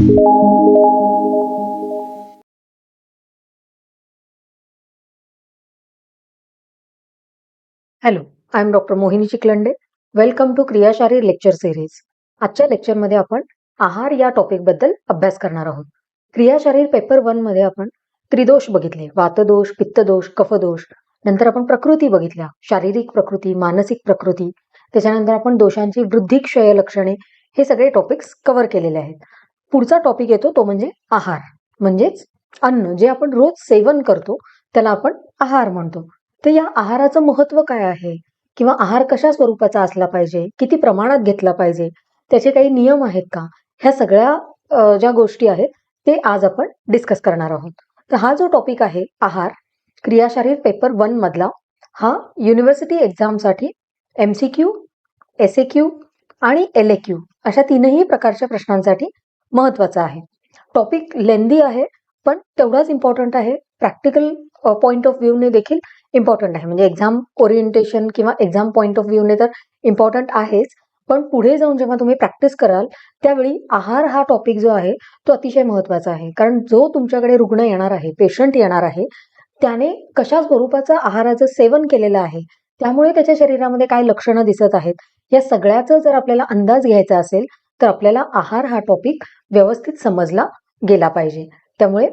Hello, I am doctor Mohini Chikhalande. Welcome to क्रिया शारीर lecture series. आजच्या लेक्चरमध्ये आपण आहार या टॉपिकबद्दल अभ्यास करणार आहोत. क्रिया शारीर पेपर 1 मध्ये आपण त्रिदोष बघितले, वातदोष, पित्तदोष, कफदोष. नंतर आपण प्रकृती बघितल्या, शारीरिक प्रकृती, मानसिक प्रकृती. त्याच्यानंतर आपण दोषांची वृद्धी, क्षय लक्षणे, हे सगळे टॉपिक्स कव्हर केलेले आहेत. पुढचा टॉपिक येतो तो म्हणजे आहार, म्हणजेच अन्न जे आपण रोज सेवन करतो त्याला आपण आहार म्हणतो. तर या आहाराचं महत्व काय आहे, किंवा आहार कशा स्वरूपाचा असला पाहिजे, किती प्रमाणात घेतला पाहिजे, त्याचे काही नियम आहेत का, ह्या सगळ्या ज्या गोष्टी आहेत ते आज आपण डिस्कस करणार आहोत. तर हा जो टॉपिक आहे आहार, क्रियाशारीर पेपर 1 मधला, हा युनिव्हर्सिटी एक्झामसाठी MCQ, SAQ आणि LAQ अशा तीनही प्रकारच्या प्रश्नांसाठी महत्वाचा आहे. टॉपिक लेंदी आहे पण तेवढाच इम्पॉर्टंट आहे. प्रॅक्टिकल पॉइंट ऑफ व्ह्यूने देखील इम्पॉर्टंट आहे. म्हणजे एक्झाम ओरिएंटेशन किंवा एक्झाम पॉइंट ऑफ व्ह्यूने तर इम्पॉर्टंट आहेच, पण पुढे जाऊन जेव्हा तुम्ही प्रॅक्टिस कराल त्यावेळी आहार हा टॉपिक जो आहे तो अतिशय महत्वाचा आहे. कारण जो तुमच्याकडे रुग्ण येणार आहे, पेशंट येणार आहे, त्याने कशा स्वरूपाचं आहाराचं सेवन केलेलं आहे, त्यामुळे त्याच्या शरीरामध्ये काय लक्षणं दिसत आहेत, या सगळ्याचा जर आपल्याला अंदाज घ्यायचा असेल तर आपल्याला आहार हा टॉपिक व्यवस्थित समजला गेला पाहिजे. त्यामुळे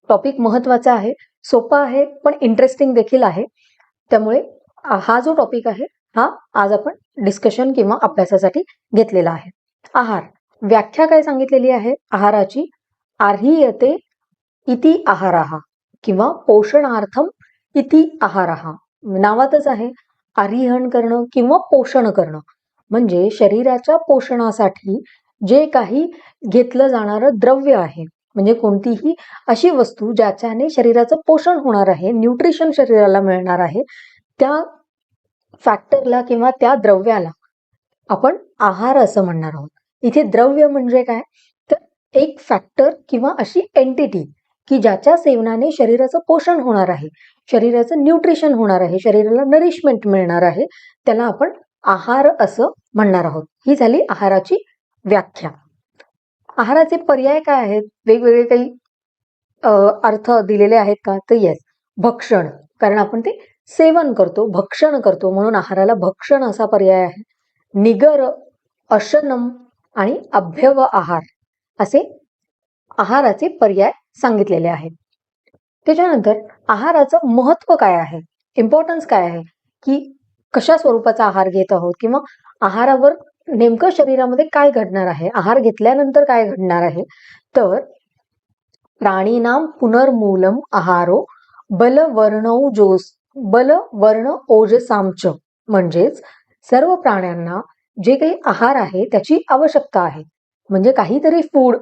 टॉपिक महत्वाचा आहे, सोपा आहे पण इंटरेस्टिंग देखील आहे. त्यामुळे हा जो टॉपिक आहे हा आज आपण डिस्कशन किंवा अभ्यासासाठी घेतलेला आहे. आहार, व्याख्या काय सांगितलेली आहे आहाराची? आर्हीयते इति आहारः किंवा पोषणार्थम इति आहारः. नावातच आहे आरिहन करणं किंवा पोषण करणं, म्हणजे शरीराच्या पोषणासाठी जे काही घेतलं जाणारं द्रव्य आहे, म्हणजे कोणतीही अशी वस्तू ज्याच्याने शरीराचं पोषण होणार आहे, न्यूट्रिशन शरीराला मिळणार आहे, त्या फॅक्टरला किंवा त्या द्रव्याला आपण आहार असं म्हणणार आहोत. इथे द्रव्य म्हणजे काय, तर एक फॅक्टर किंवा अशी एंटिटी की ज्याच्या सेवनाने शरीराचं पोषण होणार आहे, शरीराचं न्यूट्रिशन होणार आहे, शरीराला नरिशमेंट मिळणार आहे, त्याला आपण आहार असं म्हणणार आहोत. ही झाली आहाराची व्याख्या. आहाराचे पर्याय काय आहेत, वेगवेगळे काही अर्थ दिलेले आहेत का, तर येस, भक्षण, कारण आपण ते सेवन करतो, भक्षण करतो, म्हणून आहाराला भक्षण असा पर्याय आहे. निगर, अशनम आणि अभ्यव आहार असे आहाराचे पर्याय सांगितलेले आहेत. त्याच्यानंतर आहाराचं महत्व काय आहे, इम्पॉर्टन्स काय आहे, की कशा स्वरूपाचा आहार घेत आहोत किंवा आहारावर नेमकं शरीरामध्ये काय घडणार आहे, आहार घेतल्यानंतर काय घडणार आहे. तर प्राणीनाम पुनर्मूलम आहारो बलवर्ण ओजसामच, म्हणजेच सर्व प्राण्यांना जे काही आहार आहे त्याची आवश्यकता आहे, म्हणजे काहीतरी फूड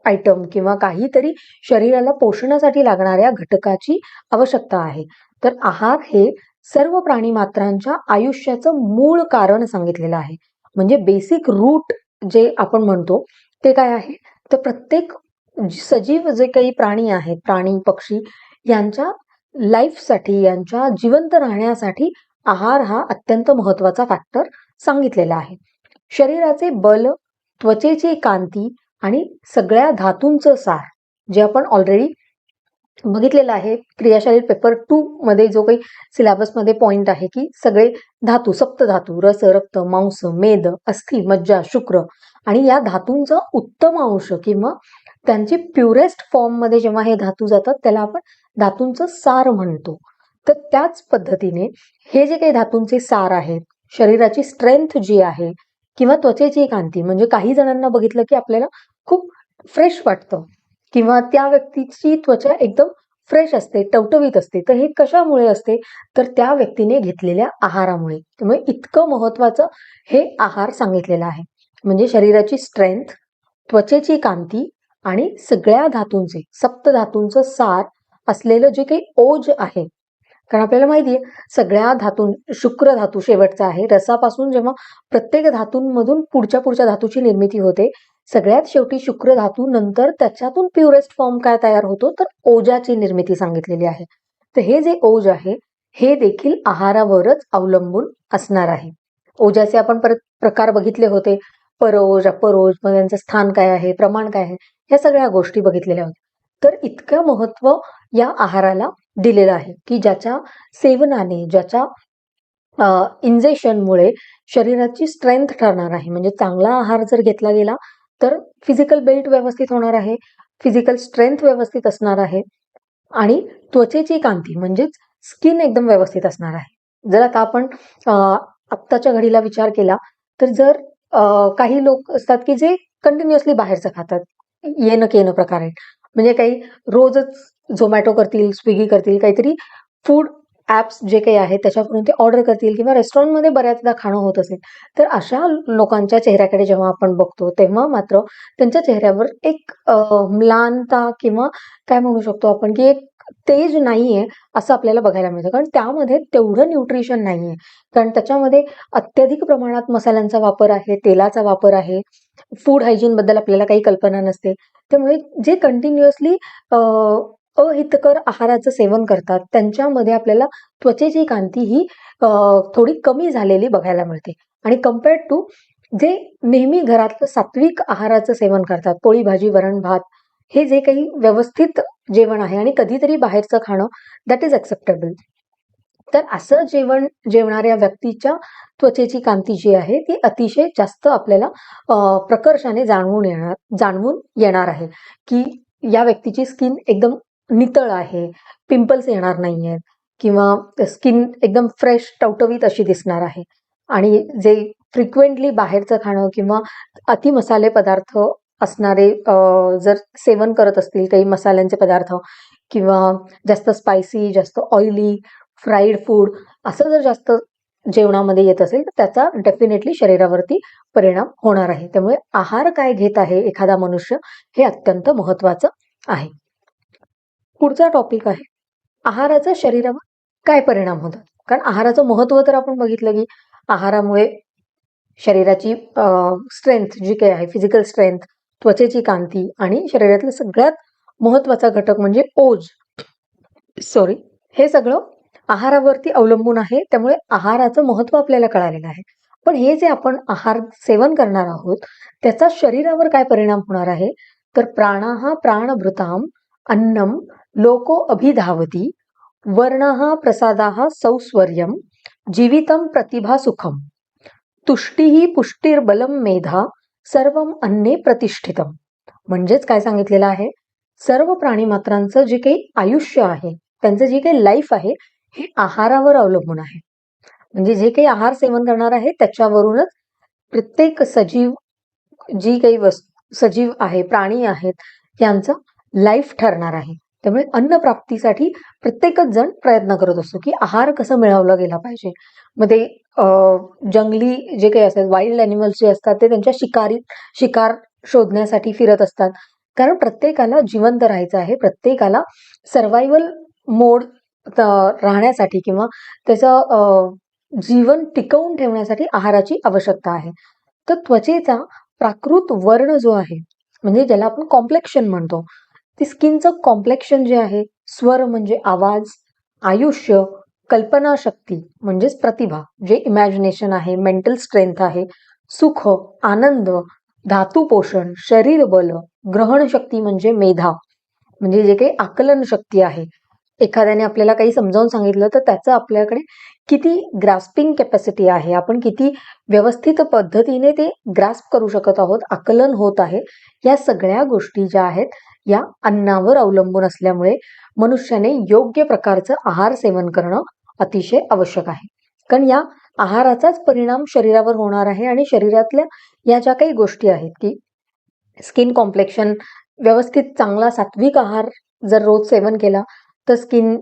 आयटम किंवा काहीतरी शरीराला पोषणासाठी लागणाऱ्या घटकाची आवश्यकता आहे. तर आहार हे सर्व प्राणी मात्रांच्या आयुष्याचं मूळ कारण सांगितलेलं आहे. म्हणजे बेसिक रूट जे आपण म्हणतो ते काय आहे, तर प्रत्येक सजीव जे काही प्राणी आहेत, प्राणी पक्षी, यांच्या लाईफसाठी, यांच्या जिवंत राहण्यासाठी आहार हा अत्यंत महत्वाचा फॅक्टर सांगितलेला आहे. शरीराचे बल, त्वचेची कांती आणि सगळ्या धातूंचं सार, जे आपण ऑलरेडी बघितलेलं आहे क्रियाशारीर पेपर 2 मध्ये, जो काही सिलेबसमध्ये पॉइंट आहे की सगळे धातू, सप्तधातू, रस, रक्त, मांस, मेद, अस्थि, मज्जा, शुक्र, आणि या धातूंचा उत्तम अंश किंवा त्यांची प्युरेस्ट फॉर्म मध्ये जेव्हा हे धातू जातात त्याला आपण धातूंचं सार म्हणतो. तर त्याच पद्धतीने हे जे काही धातूंचे सार आहेत, शरीराची स्ट्रेंथ जी आहे किंवा त्वचेची कांती, म्हणजे काही जणांना बघितलं की आपल्याला खूप फ्रेश वाटतं किंवा त्या व्यक्तीची त्वचा एकदम फ्रेश असते, टवटवीत असते, तर हे कशामुळे असते, तर त्या व्यक्तीने घेतलेल्या आहारामुळे. त्यामुळे इतकं महत्वाचं हे आहार सांगितलेलं आहे. म्हणजे शरीराची स्ट्रेंथ, त्वचेची कांती आणि सगळ्या धातूंचे, सप्तधातूंचं सार असलेलं जे काही ओज आहे, कारण आपल्याला माहितीये सगळ्या धातू, शुक्र धातू शेवटचा आहे, रसापासून जेव्हा प्रत्येक धातूंमधून पुढच्या धातूची निर्मिती होते, सगळ्यात शेवटी शुक्र धातू, नंतर त्याच्यातून प्युरेस्ट फॉर्म काय तयार होतो, तर ओजाची निर्मिती सांगितलेली आहे. तर हे जे ओज आहे हे देखील आहारावरच अवलंबून असणार आहे. ओजाचे आपण परत प्रकार बघितले होते, परोज अपरोज, मग त्यांचं स्थान काय आहे, प्रमाण काय आहे, ह्या सगळ्या गोष्टी बघितलेल्या होत्या. तर इतकं महत्व या आहाराला दिलेलं आहे की ज्याच्या सेवनाने, ज्याच्या इंजेक्शनमुळे शरीराची स्ट्रेंथ ठरणार आहे. म्हणजे चांगला आहार जर घेतला गेला तर फिजिकल बिल्ड व्यवस्थित होणार आहे, फिजिकल स्ट्रेंथ व्यवस्थित असणार आहे आणि त्वचेची कांती म्हणजेच स्किन एकदम व्यवस्थित असणार आहे. जर आता आपण आत्ताच्या घडीला विचार केला तर जर काही लोक असतात की जे कंटिन्युअसली बाहेरचं खातात, येणं केनं प्रकार आहे. म्हणजे काही रोजच झोमॅटो करतील, स्विगी करतील, काहीतरी फूड ॲप्स जे काही आहेत त्याच्यावरून ते ऑर्डर करतील किंवा रेस्टॉरंटमध्ये बऱ्याचदा खाणं होत असेल, तर अशा लोकांच्या चेहऱ्याकडे जेव्हा आपण बघतो तेव्हा मात्र त्यांच्या चेहऱ्यावर एक म्लानता किंवा काय म्हणू शकतो आपण की एक तेज नाहीये असं आपल्याला बघायला मिळतं. कारण त्यामध्ये तेवढं न्यूट्रिशन नाहीये. कारण त्याच्यामध्ये अत्यधिक प्रमाणात मसाल्यांचा वापर आहे, तेलाचा वापर आहे, फूड हायजीन बद्दल आपल्याला काही कल्पना नसते. त्यामुळे जे कंटिन्युअसली अहितकर आहाराचं सेवन करतात त्यांच्यामध्ये आपल्याला त्वचेची कांती ही थोडी कमी झालेली बघायला मिळते. आणि कंपेअर्ड टू जे नेहमी घरातलं सात्विक आहाराचं सेवन करतात, पोळी भाजी वरण भात, हे जे काही व्यवस्थित जेवण आहे आणि कधीतरी बाहेरचं खाणं दॅट इज एक्सेप्टेबल. तर असं जेवण जेवणाऱ्या व्यक्तीच्या त्वचेची कांती जी आहे ती अतिशय जास्त आपल्याला प्रकर्षाने जाणवून येणार आहे की या व्यक्तीची स्किन एकदम नितळ आहे, पिंपल्स येणार नाहीयेत किंवा स्किन एकदम फ्रेश टवटवीत अशी दिसणार आहे. आणि जे फ्रिक्वेंटली बाहेरचं खाणं किंवा अति मसाले पदार्थ असणारे जर सेवन करत असतील काही मसाल्यांचे पदार्थ किंवा जास्त स्पायसी, जास्त ऑइली, फ्राईड फूड असं जर जास्त जेवणामध्ये येत असेल तर त्याचा डेफिनेटली शरीरावरती परिणाम होणार आहे. त्यामुळे आहार काय घेत आहे एखादा मनुष्य हे अत्यंत महत्वाचं आहे. पुढचा टॉपिक आहे आहाराचा शरीरावर काय परिणाम होतात. कारण आहाराचं महत्व तर आपण बघितलं की आहारामुळे शरीराची स्ट्रेंथ जी काही आहे, फिजिकल स्ट्रेंथ, त्वचेची कांती आणि शरीरातला सगळ्यात महत्वाचा घटक म्हणजे ओज, हे सगळं आहारावरती अवलंबून आहे. त्यामुळे आहाराचं महत्व आपल्याला कळालेलं आहे. पण हे जे आपण आहार सेवन करणार आहोत त्याचा शरीरावर काय परिणाम होणार आहे तर प्राणाः प्राणभृताम अन्नम लोको अभिधावती वर्णः प्रसादाः सौस्वर्यम जीवितम प्रतिभा सुखम तुष्टीही पुष्टिर्बलम मेधा सर्वम अन्ने प्रतिष्ठितम. म्हणजेच काय सांगितलेलं आहे, सर्व प्राणीमात्रांचं जे काही आयुष्य आहे, त्यांचं जे काही लाईफ आहे हे आहारावर अवलंबून आहे. म्हणजे जे काही आहार सेवन करणार आहे त्याच्यावरूनच प्रत्येक सजीव, जी काही सजीव आहे, प्राणी आहेत, यांचं लाईफ ठरणार आहे. त्यामुळे अन्न प्राप्तीसाठी प्रत्येकच जण प्रयत्न करत असतो की आहार कसं मिळवला गेला पाहिजे. मग ते जंगली जे काही असतात, वाईल्ड ॲनिमल्स जे असतात ते त्यांच्या शिकार शोधण्यासाठी फिरत असतात. कारण प्रत्येकाला जिवंत राहायचं आहे, प्रत्येकाला सर्व्हायव्हल मोड राहण्यासाठी किंवा त्याचं जीवन टिकवून ठेवण्यासाठी आहाराची आवश्यकता आहे. तर त्वचेचा प्राकृत वर्ण जो आहे, म्हणजे ज्याला आपण कॉम्प्लेक्शन म्हणतो, ती स्किनचं कॉम्प्लेक्शन जे आहे, स्वर म्हणजे आवाज, आयुष्य, कल्पनाशक्ती म्हणजेच प्रतिभा, जे इमॅजिनेशन आहे, मेंटल स्ट्रेंथ आहे, सुख, आनंद, धातू पोषण, शरीर बल, ग्रहण शक्ती म्हणजे मेधा, म्हणजे जे काही आकलन शक्ती आहे, एखाद्याने आपल्याला काही समजावून सांगितलं तर त्याचं आपल्याकडे किती ग्रास्पिंग कॅपॅसिटी आहे, आपण किती व्यवस्थित पद्धतीने ते ग्रास्प करू शकत आहोत, आकलन होत आहे, या सगळ्या गोष्टी ज्या आहेत या अन्नावर अवलंबून असल्यामुळे मनुष्याने योग्य प्रकारचं आहार सेवन करणं अतिशय आवश्यक आहे. कारण या आहाराचाच परिणाम शरीरावर होणार आहे आणि शरीरातल्या या ज्या काही गोष्टी आहेत की स्किन कॉम्प्लेक्शन, व्यवस्थित चांगला सात्विक आहार जर रोज सेवन केला तर स्किन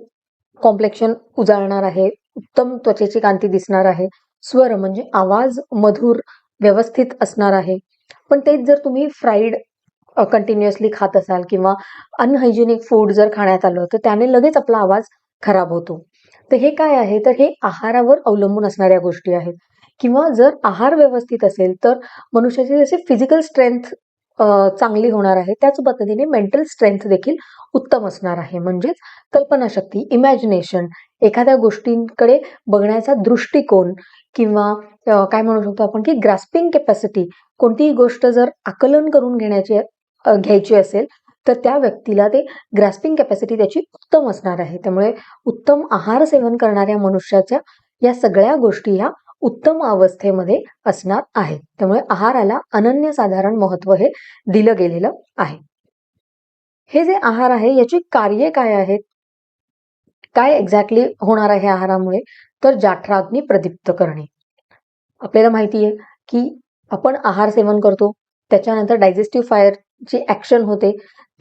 कॉम्प्लेक्शन उजाळणार आहे, उत्तम त्वचेची कांती दिसणार आहे, स्वर म्हणजे आवाज मधुर व्यवस्थित असणार आहे. पण तेच जर तुम्ही फ्राईड कंटिन्युअसली खात असाल किंवा अनहायजेनिक फूड जर खाण्यात आलं तर त्याने लगेच आपला आवाज खराब होतो. तर हे काय आहे तर हे आहारावर अवलंबून असणाऱ्या गोष्टी आहेत. किंवा जर आहार व्यवस्थित असेल तर मनुष्याची जसे फिजिकल स्ट्रेंथ चांगली होणार आहे, त्याच पद्धतीने मेंटल स्ट्रेंथ देखील उत्तम असणार आहे. म्हणजेच कल्पनाशक्ती, इमॅजिनेशन, एखाद्या गोष्टींकडे बघण्याचा दृष्टिकोन किंवा काय म्हणू शकतो आपण की ग्रास्पिंग कॅपॅसिटी कोणतीही गोष्ट जर आकलन करून घ्यायची असेल तर त्या व्यक्तीला ते ग्रास्पिंग कॅपॅसिटी त्याची उत्तम असणार आहे. त्यामुळे उत्तम आहार सेवन करणाऱ्या मनुष्याच्या या सगळ्या गोष्टी ह्या उत्तम अवस्थेमध्ये असणार आहे. त्यामुळे आहाराला अनन्यसाधारण महत्व हे दिलं गेलेलं आहे. हे जे आहार आहे याची कार्ये काय आहेत, काय एक्झॅक्टली होणार आहे आहारामुळे, तर जाठराग्नी प्रदीप्त करणे. आपल्याला माहिती आहे की आपण आहार सेवन करतो, त्याच्यानंतर डायजेस्टिव्ह फायरची ऍक्शन होते,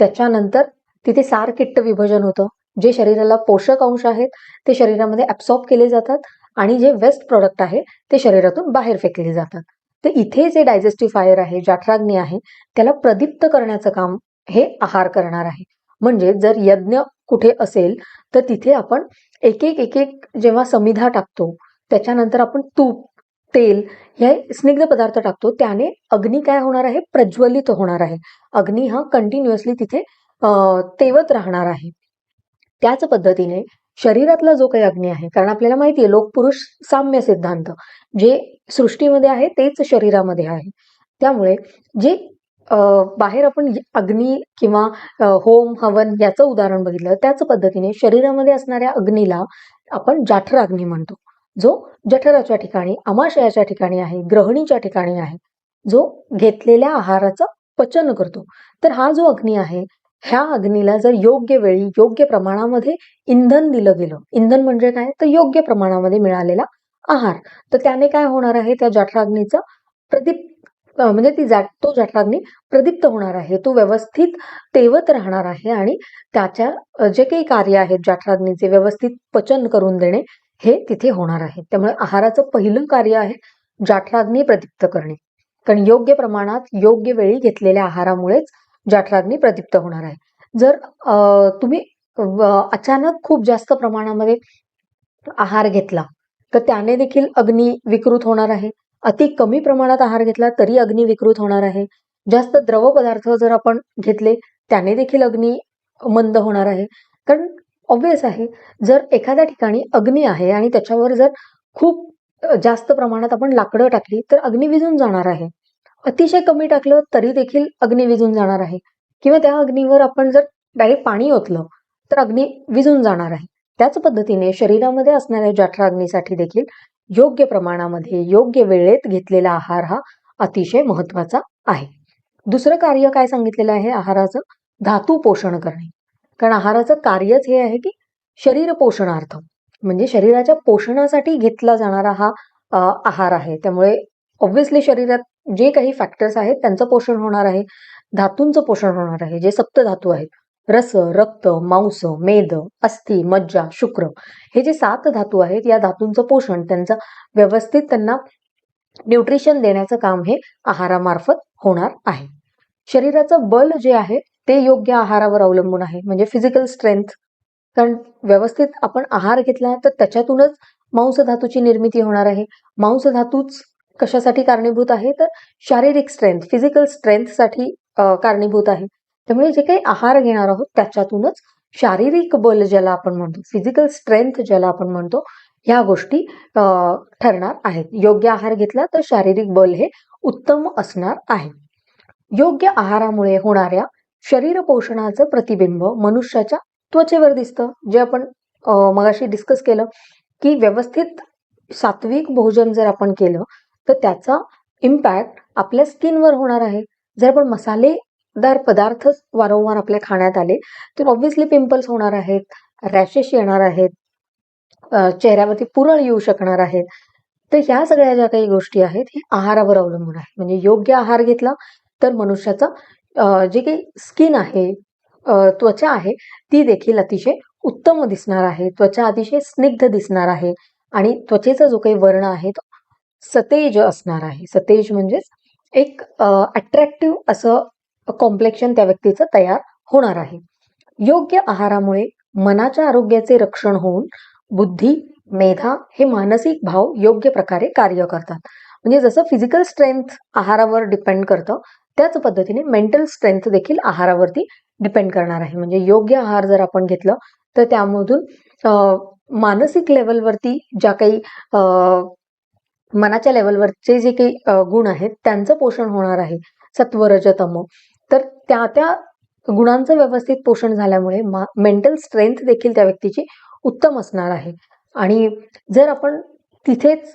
त्याच्यानंतर तिथे सारकिट्ट विभाजन होतं. जे शरीराला पोषक अंश आहेत ते शरीरामध्ये ऍब्सॉर्ब केले जातात आणि जे वेस्ट प्रोडक्ट आहे ते शरीरातून बाहेर फेकले जातात. तर इथे जे डायजेस्टिव्ह फायर आहे, जाठराग्नी आहे, त्याला प्रदीप्त करण्याचं काम हे आहार करणार आहे. म्हणजे जर यज्ञ कुठे असेल तर तिथे आपण एक एक जेव्हा समिधा टाकतो, त्याच्यानंतर आपण तूप, तेल हे स्निग्ध पदार्थ टाकतो, त्याने अग्नी काय होणार आहे, प्रज्वलित होणार आहे. अग्नी हा कंटिन्युअसली तिथे तेवत राहणार आहे. त्याच पद्धतीने शरीरातला जो काही अग्नी आहे, कारण आपल्याला माहिती आहे लोकपुरुष साम्य सिद्धांत, जे सृष्टीमध्ये आहे तेच शरीरामध्ये आहे. त्यामुळे जे बाहेर आपण अग्नी किंवा होम हवन याचं उदाहरण बघितलं, त्याच पद्धतीने शरीरामध्ये असणाऱ्या अग्नीला आपण जाठराग्नी म्हणतो, जो जठराच्या ठिकाणी, आमाशयाच्या ठिकाणी आहे, ग्रहणीच्या ठिकाणी आहे, जो घेतलेल्या आहाराचं पचन करतो. तर हा जो अग्नी आहे, ह्या अग्नीला जर योग्य वेळी योग्य प्रमाणामध्ये इंधन दिलं गेलं, इंधन म्हणजे काय, तर योग्य प्रमाणामध्ये मिळालेला आहार, तर त्याने काय होणार आहे, त्या जाठराग्नीचं म्हणजे तो जाठराग्नी प्रदीप्त होणार आहे, तो व्यवस्थित तेवत राहणार आहे आणि त्याच्या जे काही कार्य आहेत जाठराग्नीचे व्यवस्थित पचन करून देणे हे तिथे होणार आहे. त्यामुळे आहाराचं पहिलं कार्य आहे जाठराग्नी प्रदीप्त करणे, कारण योग्य प्रमाणात योग्य वेळी घेतलेल्या आहारामुळेच जाठराग्नी प्रदीप्त होणार आहे. जर तुम्ही अचानक खूप जास्त प्रमाणामध्ये आहार घेतला तर त्याने देखील अग्नी विकृत होणार आहे. अति कमी प्रमाणात आहार घेतला तरी अग्नी विकृत होणार आहे. जास्त द्रव पदार्थ जर आपण घेतले त्याने देखील अग्नी मंद होणार आहे. कारण ऑब्वियस आहे, जर एखाद्या ठिकाणी अग्नी आहे आणि त्याच्यावर जर खूप जास्त प्रमाणात आपण लाकडं टाकली तर अग्नी विझून जाणार आहे. अतिशय कमी टाकलं तरी देखील अग्नी विझून जाणार आहे. किंवा त्या अग्नीवर आपण जर डायरेक्ट पाणी ओतलं तर अग्नी विझून जाणार आहे. त्याच पद्धतीने शरीरामध्ये असणाऱ्या जाठराग्नीसाठी देखील योग्य प्रमाणामध्ये योग्य वेळेत घेतलेला आहार हा अतिशय महत्वाचा आहे. दुसरं कार्य काय सांगितलेलं आहे आहाराचं, धातू पोषण करणे. कारण आहाराचं कार्यच हे आहे की शरीर पोषणार्थ, म्हणजे शरीराच्या पोषणासाठी घेतला जाणारा हा आहार आहे. त्यामुळे ऑब्व्हियसली शरीरात जे काही फॅक्टर्स आहेत त्यांचं पोषण होणार आहे, धातूंचं पोषण होणार आहे. जे सप्तधातू आहेत, रस, रक्त, मांस, मेद, अस्थि, मज्जा, शुक्र, हे जे 7 धातू आहेत, या धातूंचं पोषण, त्यांचं व्यवस्थित त्यांना न्यूट्रिशन देण्याचं काम हे आहारामार्फत होणार आहे. शरीराचं बल जे आहे ते योग्य आहारावर अवलंबून आहे, म्हणजे फिजिकल स्ट्रेंथ. कारण व्यवस्थित आपण आहार घेतला तर त्याच्यातूनच मांस धातूची निर्मिती होणार आहे. मांस धातूच कशासाठी कारणीभूत आहे, तर शारीरिक स्ट्रेंथ, फिजिकल स्ट्रेंथसाठी कारणीभूत आहे. त्यामुळे जे काही आहार घेणार आहोत त्याच्यातूनच शारीरिक बल ज्याला आपण म्हणतो, फिजिकल स्ट्रेंथ ज्याला आपण म्हणतो, ह्या गोष्टी ठरणार आहेत. योग्य आहार घेतला तर शारीरिक बल हे उत्तम असणार आहे. योग्य आहारामुळे होणाऱ्या शरीर पोषणाचं प्रतिबिंब मनुष्याच्या त्वचेवर दिसतं. जे आपण मगाशी डिस्कस केलं की व्यवस्थित सात्विक भोजन जर आपण केलं तर त्याचा इम्पॅक्ट आपल्या स्किनवर होणार आहे. जर आपण मसालेदार पदार्थ वारंवार आपल्या खाण्यात आले तर ऑब्व्हियसली पिंपल्स होणार आहेत, रॅशेस येणार आहेत, चेहऱ्यावरती पुरळ येऊ शकणार आहेत. तर ह्या सगळ्या ज्या काही गोष्टी आहेत हे आहारावर अवलंबून आहे. म्हणजे योग्य आहार घेतला तर मनुष्याचा जे काही स्किन आहे, त्वचा आहे, ती देखील अतिशय उत्तम दिसणार आहे. त्वचा अतिशय स्निग्ध दिसणार आहे आणि त्वचेचा जो काही वर्ण आहे तो सतेज असणार आहे. सतेज म्हणजेच एक अट्रॅक्टिव्ह असं कॉम्प्लेक्शन त्या व्यक्तीचं तयार होणार आहे. योग्य आहारामुळे मनाच्या आरोग्याचे रक्षण होऊन बुद्धी, मेधा हे मानसिक भाव योग्य प्रकारे कार्य करतात. म्हणजे जसं फिजिकल स्ट्रेंथ आहारावर डिपेंड करतं, त्याच पद्धतीने मेंटल स्ट्रेंथ देखील आहारावरती डिपेंड करणार आहे. म्हणजे योग्य आहार जर आपण घेतलं तर त्यामधून मानसिक लेवलवरती ज्या काही मनाच्या लेवलवरचे जे काही गुण आहेत त्यांचं पोषण होणार आहे, सत्व रज तम. तर त्या गुणांचं व्यवस्थित पोषण झाल्यामुळे मेंटल स्ट्रेंथ देखील त्या व्यक्तीची उत्तम असणार आहे. आणि जर आपण तिथेच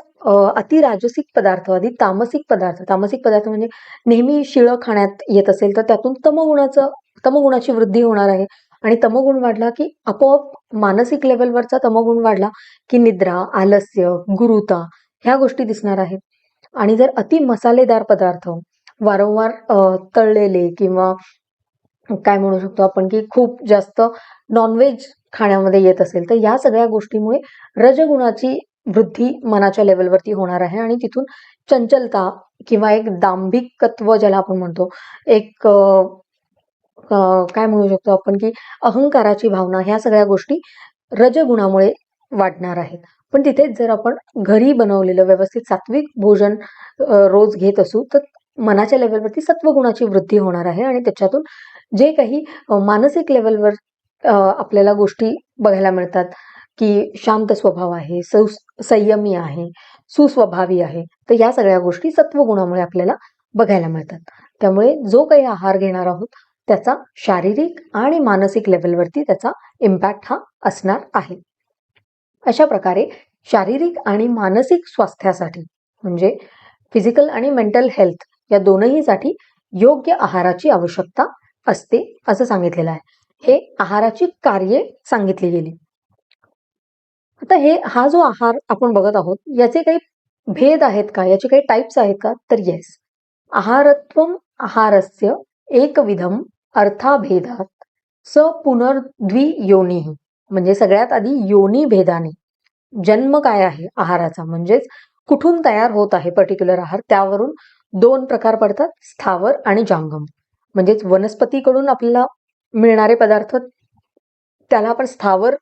अति राजसिक पदार्थ, तामसिक तामसिक पदार्थ म्हणजे नेहमी शिळं खाण्यात येत असेल, तर त्यातून तमगुणाची वृद्धी होणार आहे. आणि तमगुण वाढला की आपोआप मानसिक लेवलवरचा तमगुण वाढला की निद्रा, आलस्य, गुरुता ह्या गोष्टी दिसणार आहेत. आणि जर अति मसालेदार पदार्थ वारंवार तळलेले किंवा काय म्हणू शकतो आपण की खूप जास्त नॉनव्हेज खाण्यामध्ये येत असेल, तर या सगळ्या गोष्टीमुळे रजगुणाची वृद्धी मनाच्या लेवलवरती होणार आहे. आणि तिथून चंचलता किंवा एक दांभिकत्व ज्याला आपण म्हणतो, एक काय म्हणू शकतो आपण की अहंकाराची भावना, ह्या सगळ्या गोष्टी रजगुणामुळे वाढणार आहेत. पण तिथेच जर आपण घरी बनवलेलं व्यवस्थित सात्विक भोजन रोज घेत असू, तर मनाच्या लेवलवरती सत्वगुणाची वृद्धी होणार आहे. आणि त्याच्यातून जे काही मानसिक लेवलवर आपल्याला गोष्टी बघायला मिळतात की शांत स्वभाव आहे, संयमी आहे, सुस्वभावी आहे, तर या सगळ्या गोष्टी सत्वगुणामुळे आपल्याला बघायला मिळतात. त्यामुळे जो काही आहार घेणार आहोत त्याचा शारीरिक आणि मानसिक लेवलवरती त्याचा इम्पॅक्ट हा असणार आहे. अशा प्रकारे शारीरिक आणि मानसिक स्वास्थ्यासाठी म्हणजे फिजिकल आणि मेंटल हेल्थ या दोनहीसाठी योग्य आहाराची आवश्यकता असते असं सांगितलेलं आहे. हे आहाराची कार्ये सांगितली गेली. आता हा जो आहार आपण बघत आहोत याचे काही भेद आहेत का, याचे काही टाइप्स आहेत का, तर येस. आहारत्वम आहारस्य एकविधम अर्थाभेदात स पुनर्द्वि योनी. म्हणजे सगळ्यात आधी योनी भेदाने जन्म काय आहे आहाराचा, म्हणजेच कुठून तयार होत आहे पर्टिक्युलर आहार, त्यावरून दोन प्रकार पडतात, स्थावर आणि जांगम. म्हणजेच वनस्पतीकडून आपल्याला मिळणारे पदार्थ त्याला आपण स्थावर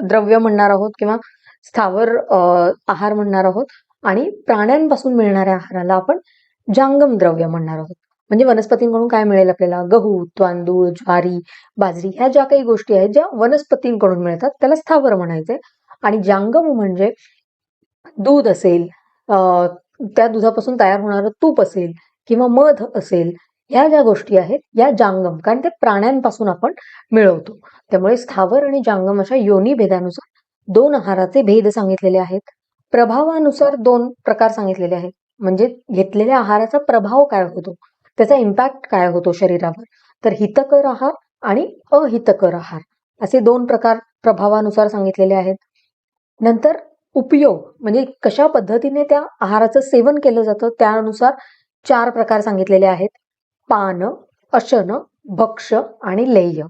द्रव्य म्हणणार आहोत किंवा स्थावर आहार म्हणणार आहोत. आणि प्राण्यांपासून मिळणाऱ्या आहाराला आपण जांगम द्रव्य म्हणणार आहोत. म्हणजे वनस्पतींकडून काय मिळेल आपल्याला, गहू, तांदूळ, ज्वारी, बाजरी ह्या ज्या काही गोष्टी आहेत ज्या वनस्पतींकडून मिळतात त्याला स्थावर म्हणायचे. आणि जांगम म्हणजे दूध असेल, त्या दुधापासून तयार होणारं तूप असेल किंवा मध असेल, ह्या ज्या गोष्टी आहेत या जांगम, कारण ते प्राण्यांपासून आपण मिळवतो. त्यामुळे स्थावर आणि जांगम अशा योनी भेदानुसार दोन आहाराचे भेद सांगितलेले आहेत. प्रभावानुसार दोन प्रकार सांगितलेले आहेत. म्हणजे घेतलेल्या आहाराचा प्रभाव काय होतो, त्याचा इम्पॅक्ट काय होतो शरीरावर, तर हितकर आहार आणि अहितकर आहार असे दोन प्रकार प्रभावानुसार सांगितलेले आहेत. नंतर उपयोग म्हणजे कशा पद्धतीने त्या आहाराचं सेवन केलं जातं त्यानुसार चार प्रकार सांगितलेले आहेत. पान, अशन, भक्ष आणि लेह्य.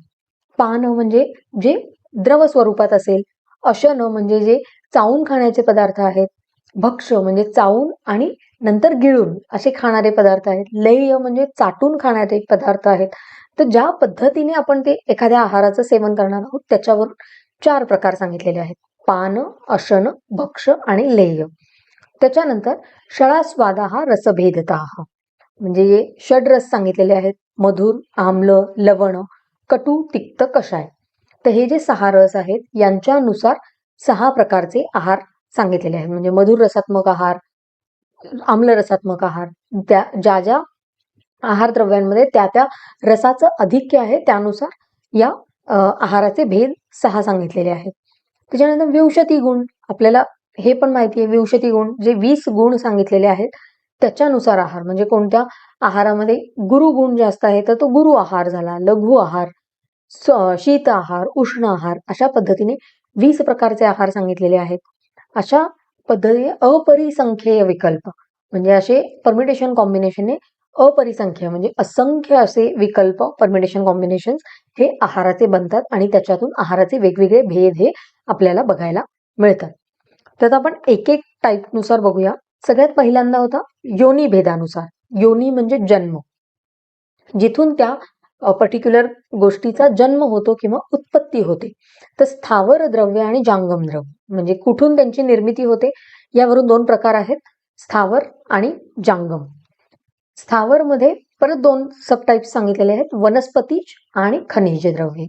पान म्हणजे जे द्रव स्वरूपात असेल, अशन म्हणजे जे चावून खाण्याचे पदार्थ आहेत, भक्ष म्हणजे चावून आणि नंतर गिळून असे खाणारे पदार्थ आहेत, लेह्य म्हणजे चाटून खाणारे पदार्थ आहेत. तर ज्या पद्धतीने आपण ते एखाद्या आहाराचं सेवन करणार आहोत त्याच्यावर चार प्रकार सांगितलेले आहेत. पान, अशन, भक्ष आणि लेह्य. त्याच्यानंतर षडास्वादा हा रसभेदता म्हणजे जे षडरस सांगितलेले आहेत, मधुर, आम्ल, लवण, कटू, तिक्त, कषाय. तर हे जे 6 रस आहेत यांच्यानुसार 6 प्रकारचे आहार सांगितलेले आहेत. म्हणजे मधुर रसात्मक आहार, आम्ल रसात्मक आहार, त्या ज्या ज्या आहार द्रव्यांमध्ये त्या रसाचं अधिक्य आहे त्यानुसार या आहाराचे भेद 6 सांगितलेले आहेत. त्याच्यानंतर विंशती गुण, आपल्याला हे पण माहिती आहे विंशती गुण जे 20 गुण सांगितलेले आहेत त्याच्यानुसार आहार, म्हणजे कोणत्या आहारामध्ये गुरुगुण जास्त आहे तर तो गुरु आहार झाला, लघु आहार, शीत आहार, उष्ण आहार, अशा पद्धतीने 20 प्रकारचे आहार सांगितलेले आहेत. अशा पद्धतीने अपरिसंख्येय विकल्प म्हणजे असे परमिटेशन कॉम्बिनेशनने अपरिसंख्य म्हणजे असंख्य असे विकल्प परमिटेशन कॉम्बिनेशन हे आहाराचे बनतात आणि त्याच्यातून आहाराचे वेगवेगळे भेद हे आपल्याला बघायला मिळतात. तर आपण एक एक टाईप नुसार बघूया. सगळ्यात पहिल्यांदा होता योनी भेदानुसार. योनी म्हणजे जन्म, जिथून त्या पर्टिक्युलर गोष्टीचा जन्म होतो किंवा उत्पत्ती होते. तर स्थावर द्रव्य आणि जांगम द्रव्य म्हणजे कुठून त्यांची निर्मिती होते यावरून दोन प्रकार आहेत, स्थावर आणि जांगम. स्थावर मध्ये परत दोन सब टाइप्स सांगितलेले आहेत, वनस्पतीज आणि खनिज द्रव्ये.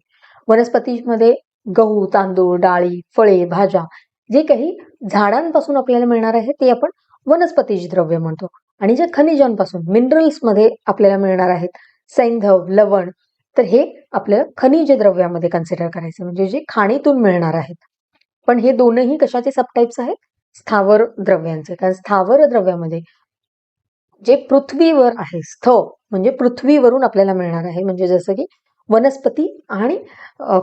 वनस्पतीमध्ये गहू, तांदूळ, डाळी, फळे, भाज्या जे काही झाडांपासून आपल्याला मिळणार आहे ते आपण वनस्पतीज द्रव्य म्हणतो. आणि जे खनिजांपासून मिनरल्समध्ये आपल्याला मिळणार आहेत, सैंधव, लवण, तर हे आपल्याला खनिज द्रव्यामध्ये कन्सिडर करायचे, म्हणजे जे खाणीतून मिळणार आहेत. पण हे दोनही कशाचे सबटाइप्स आहेत? स्थावर द्रव्यांचे. कारण स्थावर द्रव्यामध्ये जे पृथ्वीवर आहे, स्थव म्हणजे पृथ्वीवरून आपल्याला मिळणार आहे, म्हणजे जसं की वनस्पती आणि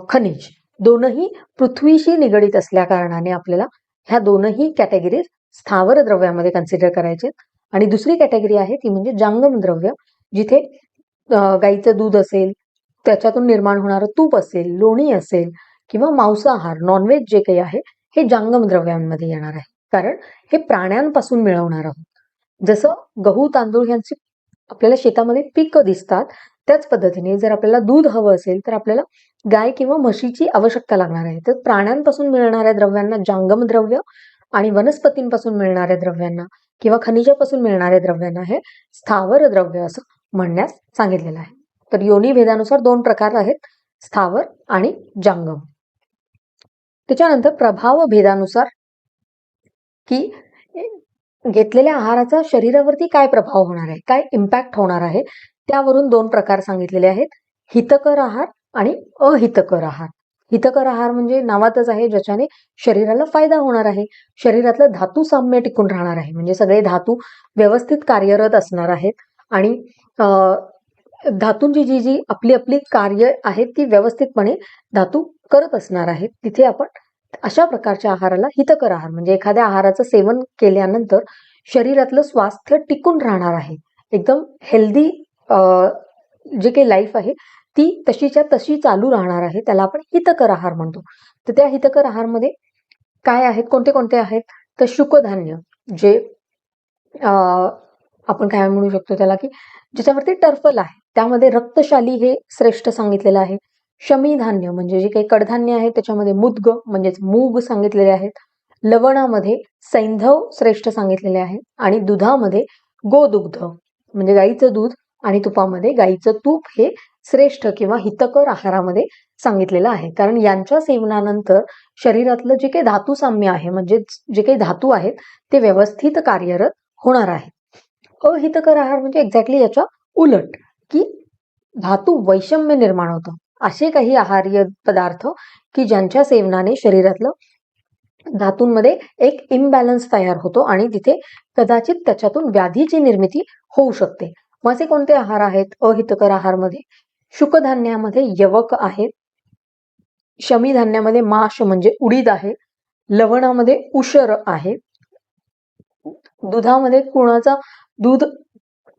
खनिज दोनही पृथ्वीशी निगडीत असल्या कारणाने आपल्याला ह्या दोनही कॅटेगरीज स्थावर द्रव्यामध्ये कन्सिडर करायचे. आणि दुसरी कॅटेगरी आहे ती म्हणजे जांगम द्रव्य, जिथे गाईचं दूध असेल, त्याच्यातून निर्माण होणारं तूप असेल, लोणी असेल किंवा मांसाहार नॉनव्हेज जे काही आहे हे जांगम द्रव्यांमध्ये येणार आहे, कारण हे प्राण्यांपासून मिळवणार आहोत. जसं गहू तांदूळ यांची आपल्याला शेतामध्ये पिकं दिसतात, त्याच पद्धतीने जर आपल्याला दूध हवं असेल तर आपल्याला गाय किंवा म्हशीची आवश्यकता लागणार आहे. तर प्राण्यांपासून मिळणाऱ्या द्रव्यांना जांगम द्रव्य आणि वनस्पतींपासून मिळणाऱ्या द्रव्यांना किंवा खनिजापासून मिळणाऱ्या द्रव्यांना हे स्थावर द्रव्य असं म्हणण्यास सांगितलेलं आहे. तर योनी भेदानुसार 2 प्रकार आहेत, स्थावर आणि जांगम. त्याच्यानंतर प्रभाव भेदानुसार की घेतलेल्या आहाराचा शरीरावरती काय प्रभाव होणार आहे, काय इम्पॅक्ट होणार आहे, त्यावरून 2 प्रकार सांगितलेले आहेत, हितकर आहार आणि अहितकर आहार. हितकर आहार म्हणजे नावातच आहे, ज्याच्याने शरीराला फायदा होणार आहे, शरीरातलं धातू साम्य टिकून राहणार आहे, म्हणजे सगळे धातू व्यवस्थित कार्यरत असणार आहेत आणि धातूंची जी जी आपली आपली कार्य आहेत ती व्यवस्थितपणे धातू करत असणार आहेत. तिथे आपण अशा प्रकारच्या आहाराला हितकर आहार, म्हणजे एखाद्या आहाराचं सेवन केल्यानंतर शरीरातलं स्वास्थ्य टिकून राहणार आहे, एकदम हेल्दी जे काही लाईफ आहे ती तशीच्या तशी चालू राहणार आहे, त्याला आपण हितकर आहार म्हणतो. तर त्या हितकर आहारमध्ये काय आहेत, कोणते कोणते आहेत? तर शुकधान्य, जे आपण काय म्हणू शकतो त्याला, की ज्याच्यावरती टर्फल आहे, त्यामध्ये रक्तशाली हे श्रेष्ठ सांगितलेलं आहे. शमी धान्य म्हणजे जे काही कडधान्य आहे त्याच्यामध्ये मुदग म्हणजेच मूग सांगितलेले आहेत. लवणामध्ये सैंधव श्रेष्ठ सांगितलेले आहे आणि दुधामध्ये गोदुग्ध म्हणजे गाईचं दूध आणि तुपामध्ये गाईचं तूप हे श्रेष्ठ किंवा हितकर आहारामध्ये सांगितलेलं आहे. कारण यांच्या सेवनानंतर शरीरातलं जे काही धातू साम्य आहे, म्हणजे जे काही धातू आहेत ते व्यवस्थित कार्यरत होणार आहे. अहितकर आहार म्हणजे एक्झॅक्टली याच्या उलट, की धातू वैषम्य निर्माण होतं, असे काही आहार्य पदार्थ की ज्यांच्या सेवनाने शरीरातलं धातूंमध्ये एक इम्बॅलन्स तयार होतो आणि तिथे कदाचित त्याच्यातून व्याधीची निर्मिती होऊ शकते. मग असे कोणते आहार आहेत अहितकर आहारमध्ये? शुकधान्यामध्ये यवक आहे, शमी धान्यामध्ये माश म्हणजे उडीद आहे, लवणामध्ये उशर आहे, दुधामध्ये कुणाचा दूध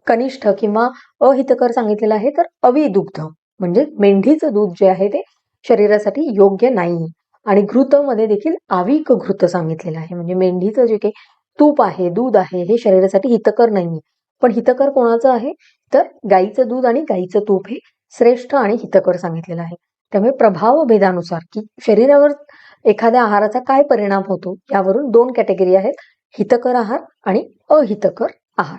कनिष्ठ किंवा अहितकर सांगितलेलं आहे तर अविदुग्ध म्हणजे मेंढीचं दूध जे आहे ते शरीरासाठी योग्य नाही. आणि घृतमध्ये देखील आविक घृत सांगितलेलं आहे, म्हणजे मेंढीचं जे काही तूप आहे, दूध आहे, हे शरीरासाठी हितकर नाहीये. पण हितकर कोणाचं आहे तर गाईचं दूध आणि गाईचं तूप हे श्रेष्ठ आणि हितकर सांगितलेलं आहे. त्यामुळे प्रभाव भेदानुसार की शरीरावर एखाद्या आहाराचा काय परिणाम होतो यावरून 2 कॅटेगरी आहेत, हितकर आहार आणि अहितकर आहार.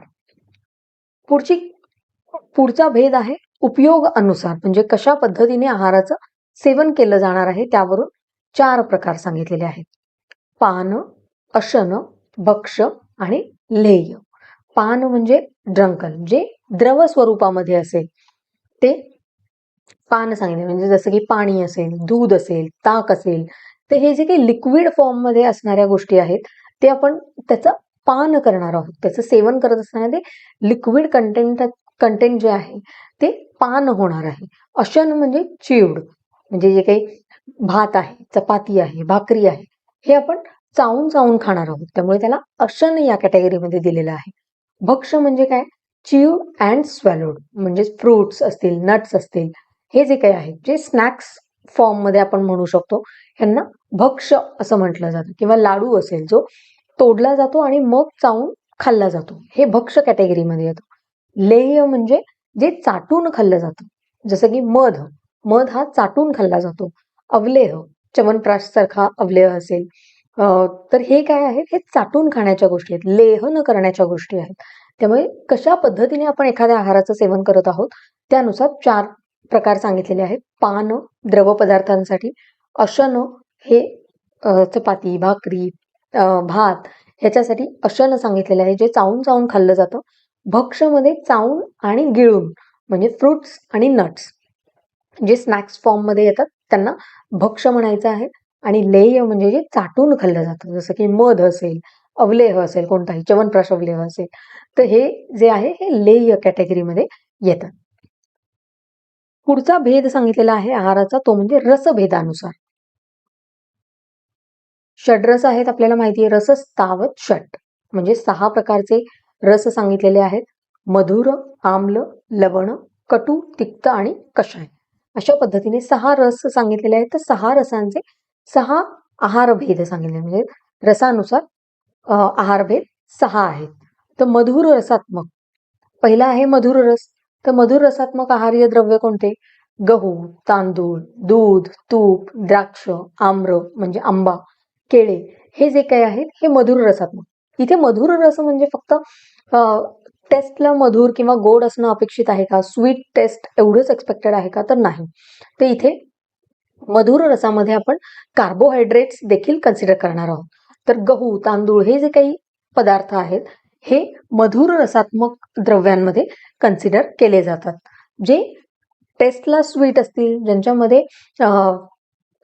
पुढचा भेद आहे उपयोग अनुसार, म्हणजे कशा पद्धतीने आहाराचं सेवन केलं जाणार आहे त्यावरून 4 प्रकार सांगितलेले आहेत. पान, अशन, भक्ष आणि लेय. पान म्हणजे ड्रंकन, जे द्रव स्वरूपामध्ये असेल ते पान सांगितले, म्हणजे जसं की पाणी असेल, दूध असेल, ताक असेल, तर हे जे काही लिक्विड फॉर्म मध्ये असणाऱ्या गोष्टी आहेत ते आपण त्याचं पान करणार आहोत, त्याचं सेवन करत असताना ते लिक्विड कंटेंट जे आहे ते पान होणार आहे. अशन म्हणजे चिवड, म्हणजे जे काही भात आहे, चपाती आहे, भाकरी आहे, हे आपण चावून चावून खाणार आहोत, त्यामुळे त्याला अशन या कॅटेगरीमध्ये दिलेलं आहे. भक्ष म्हणजे काय? च्यू अँड स्वॅलोड, म्हणजे फ्रुट्स असतील, नट्स असतील, हे जे काही आहे जे स्नॅक्स फॉर्म मध्ये आपण म्हणू शकतो, यांना भक्ष असं म्हटलं जातं. किंवा लाडू असेल जो तोडला जातो आणि मग चावून खाल्ला जातो, हे भक्ष कॅटेगरीमध्ये येतो. लेह्य म्हणजे जे चाटून खाल्लं जातं, जसं की मध हा चाटून खाल्ला जातो. अवलेह च्यवनप्राश सारखा अवलेह असेल, तर हे काय आहे, हे चाटून खाण्याच्या गोष्टी आहेत, लेह न करण्याच्या गोष्टी आहेत. त्यामुळे कशा पद्धतीने आपण एखाद्या आहाराचं सेवन करत आहोत त्यानुसार 4 प्रकार सांगितलेले आहेत. पान द्रव पदार्थांसाठी, अशन हे चपाती, भाकरी, भात ह्याच्यासाठी अशन सांगितलेलं आहे, जे चावून चावून खाल्लं जातं. भक्ष्यमध्ये चावून आणि गिळून म्हणजे फ्रुट्स आणि नट्स जे स्नॅक्स फॉर्ममध्ये येतात त्यांना भक्ष्य म्हणायचं आहे. आणि लेह्य म्हणजे जे चाटून खाल्लं जातं, जसं की मध असेल, अवलेह असेल, कोणताही च्यवनप्राश अवलेह असेल, तर हे जे आहे हे लेह्य कॅटेगरीमध्ये येतात. पुढचा भेद सांगितलेला आहे आहाराचा, तो म्हणजे रसभेदानुसार. षड्रस आहेत आपल्याला माहिती आहे, रस स्थावत षट म्हणजे 6 प्रकारचे रस सांगितलेले आहेत. मधुर, आम्ल, लवण, कटू, तिक्त आणि कषाय. अशा पद्धतीने 6 रस सांगितलेले आहेत. तर 6 रसांचे 6 आहारभेद सांगितले, म्हणजे रसानुसार आहारभेद 6 आहेत. तर मधुर रसात्मक पहिला आहे मधुर रस. तर मधुर रसात्मक आहार्य द्रव्य कोणते? गहू, तांदूळ, दूध, तूप, द्राक्ष, आम्र म्हणजे आंबा, केळे, हे जे काही आहेत हे मधुर रसात्मक. इथे मधुर रस म्हणजे फक्त टेस्टला मधुर किंवा गोड असणं अपेक्षित आहे का? स्वीट टेस्ट एवढंच एक्सपेक्टेड आहे का? तर नाही. तर इथे मधुर रसामध्ये आपण कार्बोहायड्रेट्स देखील कन्सिडर करणार आहोत. तर गहू, तांदूळ हे जे काही पदार्थ आहेत हे मधुर रसात्मक द्रव्यांमध्ये कन्सिडर केले जातात. जे टेस्टला स्वीट असतील, ज्यांच्यामध्ये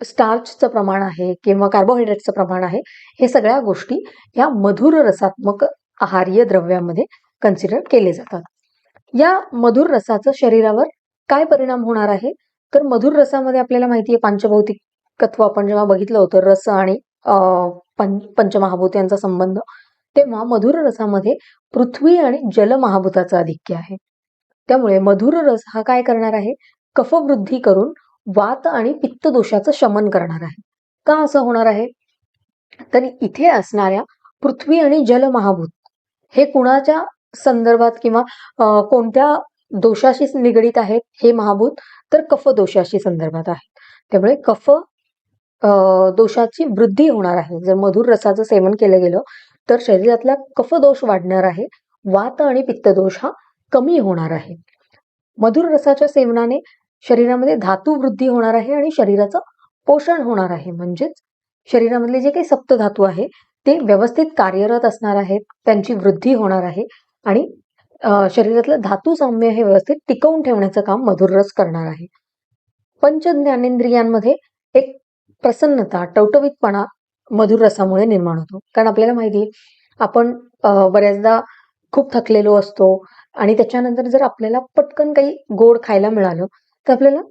स्टार्चचं प्रमाण आहे किंवा कार्बोहायड्रेटचं प्रमाण आहे, हे सगळ्या गोष्टी या मधुर रसात्मक आहार्य द्रव्यामध्ये कन्सिडर केले जातात. या मधुर रसाचं शरीरावर काय परिणाम होणार आहे? तर मधुर रसामध्ये आपल्याला माहिती आहे पांचभौतिकत्व आपण जेव्हा बघितलं होतं, रस आणि पंचमहाभूत यांचा संबंध, तेव्हा मधुर रसामध्ये पृथ्वी आणि जलमहाभूताचं आधिक्य आहे. त्यामुळे मधुर रस हा काय करणार आहे? कफवृद्धी करून वात आणि पित्त दोषाचं शमन करणार आहे. का असं होणार आहे? तर इथे असणाऱ्या पृथ्वी आणि जलमहाभूत हे कुणाच्या संदर्भात किंवा कोणत्या दोषाशी निगडीत आहेत हे महाभूत? तर कफ दोषाशी संदर्भात आहेत. त्यामुळे कफ दोषाची वृद्धी होणार आहे. जर मधुर रसाचं सेवन केलं गेलं तर शरीरातला कफ दोष वाढणार आहे, वात आणि पित्त दोष हा कमी होणार आहे. मधुर रसाच्या सेवनाने शरीरामध्ये धातू वृद्धी होणार आहे आणि शरीराचं पोषण होणार आहे. म्हणजेच शरीरामधले जे काही सप्तधातू आहे ते व्यवस्थित कार्यरत असणार आहेत, त्यांची वृद्धी होणार आहे आणि शरीरातलं धातू साम्य हे व्यवस्थित टिकवून ठेवण्याचं काम मधुर रस करणार आहे. पंच ज्ञानेंद्रियांमध्ये एक प्रसन्नता, टवटवीतपणा मधुर रसामुळे निर्माण होतो. कारण आपल्याला माहिती आहे आपण बऱ्याचदा खूप थकलेलो असतो आणि त्याच्यानंतर जर आपल्याला पटकन काही गोड खायला मिळालं तर आपल्याला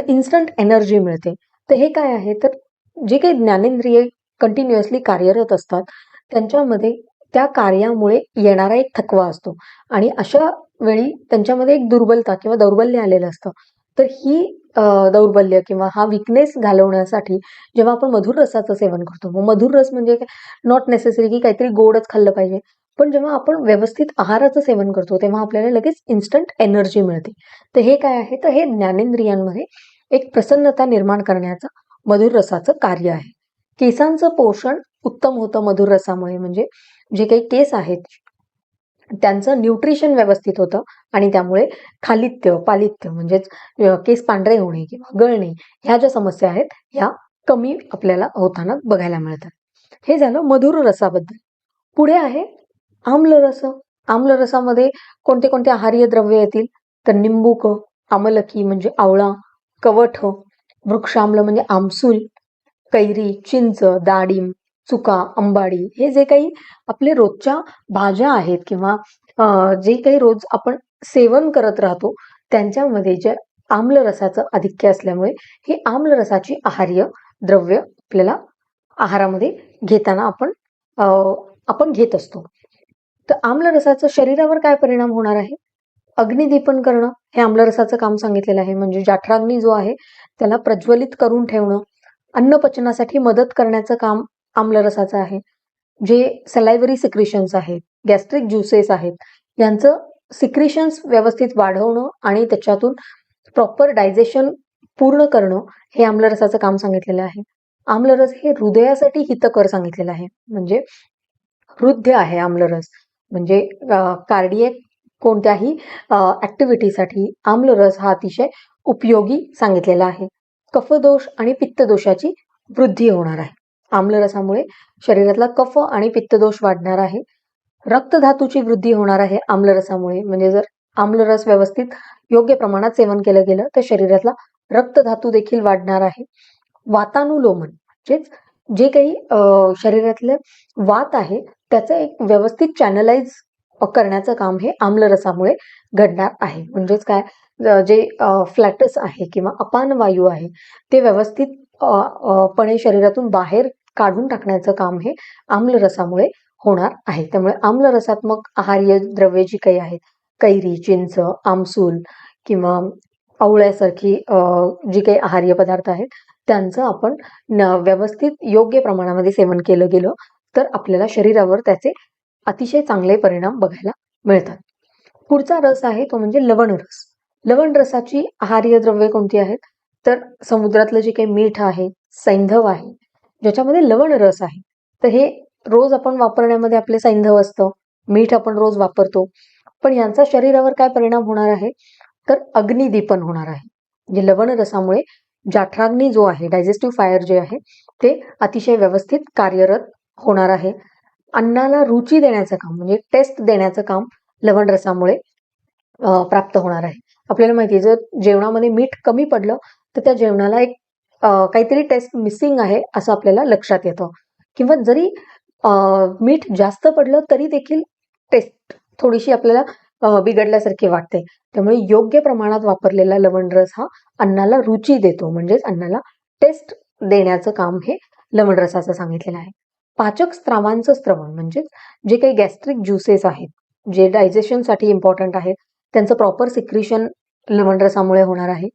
इन्स्टंट एनर्जी मिळते. तर हे काय आहे? तर जे काही ज्ञानेंद्रिये कंटिन्युअसली कार्यरत असतात त्यांच्यामध्ये त्या कार्यामुळे येणारा एक थकवा असतो आणि अशा वेळी त्यांच्यामध्ये एक दुर्बलता किंवा दौर्बल्य आलेलं असतं. तर ही दौर्बल्य किंवा हा विकनेस घालवण्यासाठी जेव्हा आपण मधुर रसाचं सेवन करतो, मग मधुर रस म्हणजे नॉट नेसेसरी की काहीतरी गोडच खाल्लं पाहिजे, पण जेव्हा आपण व्यवस्थित आहाराचं सेवन करतो तेव्हा आपल्याला लगेच इन्स्टंट एनर्जी मिळते. तर हे काय आहे? तर हे ज्ञानेंद्रियांमध्ये एक प्रसन्नता निर्माण करण्याचं मधुर रसाचं कार्य आहे. केसांचं पोषण उत्तम होतं मधुर रसामुळे, म्हणजे जे काही केस आहेत त्यांचं न्यूट्रिशन व्यवस्थित होतं आणि त्यामुळे खालित्य, पालित्य म्हणजेच केस पांढरे होणे किंवा गळणे ह्या ज्या समस्या आहेत ह्या कमी आपल्याला होताना बघायला मिळतात. हे झालं मधुर रसाबद्दल. पुढे आहे आम्लरस. आम्लरसामध्ये कोणते कोणते आहार्य द्रव्य येतील? तर निंबूक, आमलकी म्हणजे आवळा, कवठ, वृक्षाम्ल म्हणजे आमसूल, कैरी, चिंच, डाळिंब, चुका, अंबाडी, हे जे काही आपले रोजच्या भाज्या आहेत किंवा जे काही रोज आपण सेवन करत राहतो त्यांच्यामध्ये जे आम्लरसाचं आधिक्य असल्यामुळे ही आम्लरसाची आहार्य द्रव्य आपल्याला आहारामध्ये घेताना आपण घेत असतो. तर आम्लरसाचं शरीरावर काय परिणाम होणार आहे? अग्निदीपन करणं हे आम्लरसाचं काम सांगितलेलं आहे. म्हणजे जठराग्नी जो आहे त्याला प्रज्वलित करून ठेवणं, अन्न पचनासाठी मदत करण्याचं काम आम्लरसाचं आहे. जे सलायव्हरी सिक्रिशन्स आहेत, गॅस्ट्रिक ज्युसेस आहेत, यांचं सिक्रिशन्स व्यवस्थित वाढवणं आणि त्याच्यातून प्रॉपर डायजेशन पूर्ण करणं हे आम्लरसाचं काम सांगितलेलं आहे. आम्लरस हे हृदयासाठी हितकर सांगितलेलं आहे. म्हणजे हृदय आहे आम्लरस, म्हणजे कार्डियक कोणत्याही ऍक्टिव्हिटीसाठी आम्लरस हा अतिशय उपयोगी सांगितलेला आहे. कफदोष आणि पित्तदोषाची वृद्धी होणार आहे. आम्लरसामुळे शरीरातला कफ आणि पित्तदोष वाढणार आहे. रक्तधातूची वृद्धी होणार आहे आम्लरसामुळे. म्हणजे जर आम्लरस व्यवस्थित योग्य प्रमाणात सेवन केलं गेलं तर शरीरातला रक्तधातू देखील वाढणार आहे. वातानुलोमन म्हणजेच जे काही शरीरातले वात आहे त्याचं एक व्यवस्थित चॅनलाइज करण्याचं काम हे आम्लरसामुळे घडणार आहे. म्हणजेच काय, जे फ्लॅटस आहे किंवा अपान वायू आहे ते व्यवस्थित पणे शरीरातून बाहेर काढून टाकण्याचं काम हे आम्लरसामुळे होणार आहे. त्यामुळे आम्लरसात्मक आहार्य द्रव्ये जी काही आहेत, कैरी, चिंच, आमसूल किंवा आवळ्यासारखी जी काही आहार्य पदार्थ आहेत त्यांचं आपण व्यवस्थित योग्य प्रमाणामध्ये सेवन केलं गेलं तर आपल्याला शरीरावर त्याचे अतिशय चांगले परिणाम बघायला मिळतात. पुढचा रस आहे तो म्हणजे लवण रस. लवण रसाची आहार्य द्रव्ये कोणती आहेत, तर समुद्रातलं जे काही मीठ आहे, सैंधव आहे, ज्याच्यामध्ये लवण रस आहे. तर हे रोज आपण वापरण्यामध्ये आपले सैंधव असतं, मीठ आपण रोज वापरतो, पण यांचा शरीरावर काय परिणाम होणार आहे, तर अग्निदीपन होणार आहे. म्हणजे लवण रसामुळे जाठराग्नी जो आहे, डायजेस्टिव्ह फायर जे आहे ते अतिशय व्यवस्थित कार्यरत होणार आहे. अन्नाला रुची देण्याचं काम म्हणजे टेस्ट देण्याचं काम लवण रसामुळे प्राप्त होणार आहे. आपल्याला माहिती आहे, जर जेवणामध्ये मीठ कमी पडलं तर त्या जेवणाला एक काहीतरी टेस्ट मिसिंग आहे असं आपल्याला लक्षात येतं. किंवा जरी मीठ जास्त पडलं तरी देखील टेस्ट थोडीशी आपल्याला बिघडल्यासारखी वाटते. त्यामुळे योग्य प्रमाणात वापरलेला लवण रस हा अन्नाला रुची देतो, म्हणजेच अन्नाला टेस्ट देण्याचं काम हे लवण रसाचं सांगितलेलं आहे. पाचक स्त्रावांचं स्त्रवण म्हणजे जे काही गॅस्ट्रिक ज्युसेस आहेत, जे डायजेशनसाठी इम्पॉर्टंट आहेत, त्यांचं प्रॉपर सिक्रिशन लवण रसामुळे होणार आहे.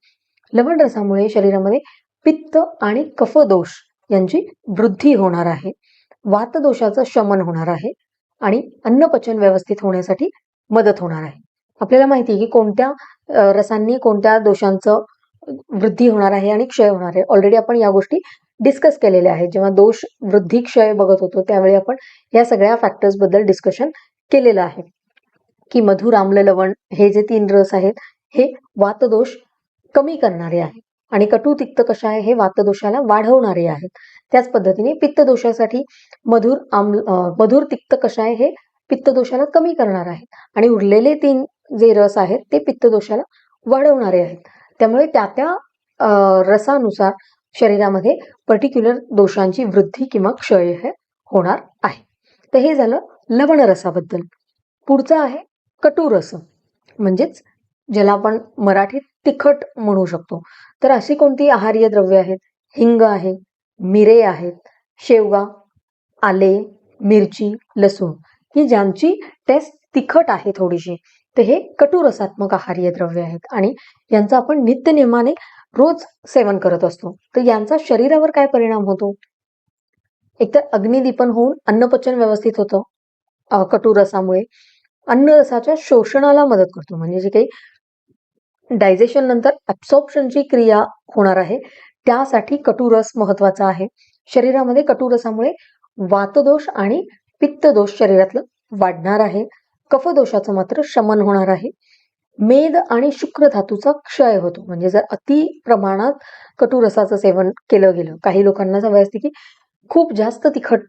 लवण रसामुळे शरीरामध्ये पित्त आणि कफदोष यांची वृद्धी होणार आहे. वातदोषाचं शमन होणार आहे आणि अन्नपचन व्यवस्थित होण्यासाठी मदत होणार आहे. आपल्याला माहिती आहे की कोणत्या रसांनी कोणत्या दोषांचं वृद्धी होणार आहे आणि क्षय होणार आहे. ऑलरेडी आपण या गोष्टी डिस्कस केलेल्या आहेत. जेव्हा दोष वृद्धी क्षय बघत होतो त्यावेळी आपण या सगळ्या फॅक्टर्स बद्दल डिस्कशन केलेलं आहे की मधुर, आम्ल, लवण हे जे 3 रस आहेत हे वातदोष कमी करणारे आहेत आणि कटू, तिक्त, कषाय हे वातदोषाला वाढवणारे आहेत. त्याच पद्धतीने पित्तदोषासाठी मधुर, तिक्त, कषाय हे पित्तदोषाला कमी करणार आहेत आणि उरलेले 3 जे रस आहेत ते पित्तदोषाला वाढवणारे आहेत. त्यामुळे त्या रसानुसार शरीरामध्ये पर्टिक्युलर दोषांची वृद्धी किंवा क्षय हे होणार आहे. तर हे झालं लवण रसाबद्दल. पुढचं आहे कटू रस, म्हणजेच ज्याला आपण मराठीत तिखट म्हणू शकतो. तर अशी कोणती आहार्य द्रव्ये आहेत, हिंग आहे, मिरे आहेत, शेवगा, आले, मिरची, लसूण ही ज्यांची टेस्ट तिखट आहे थोडीशी, तर हे कटू रसात्मक आहार्य द्रव्य आहेत आणि यांचं आपण नित्यनेमाने रोज सेवन करत असतो. तर यांचा शरीरावर काय परिणाम होतो, एकतर अग्निदीपन होऊन अन्नपचन व्यवस्थित होतं कटू रसामुळे. अन्न रसाच्या शोषणाला मदत करतो, म्हणजे जे काही डायजेशन नंतर ऍब्सॉर्प्शनची क्रिया होणार आहे त्यासाठी कटू रस महत्वाचा आहे. शरीरामध्ये कटू रसामुळे वातदोष आणि पित्तदोष शरीरातलं वाढणार आहे. कफदोषाचं मात्र शमन होणार आहे. मेद आणि शुक्र धातूचा क्षय होतो, म्हणजे जर अति प्रमाणात कटू रसाचं सेवन केलं गेलं, काही लोकांना सवय असते की खूप जास्त तिखट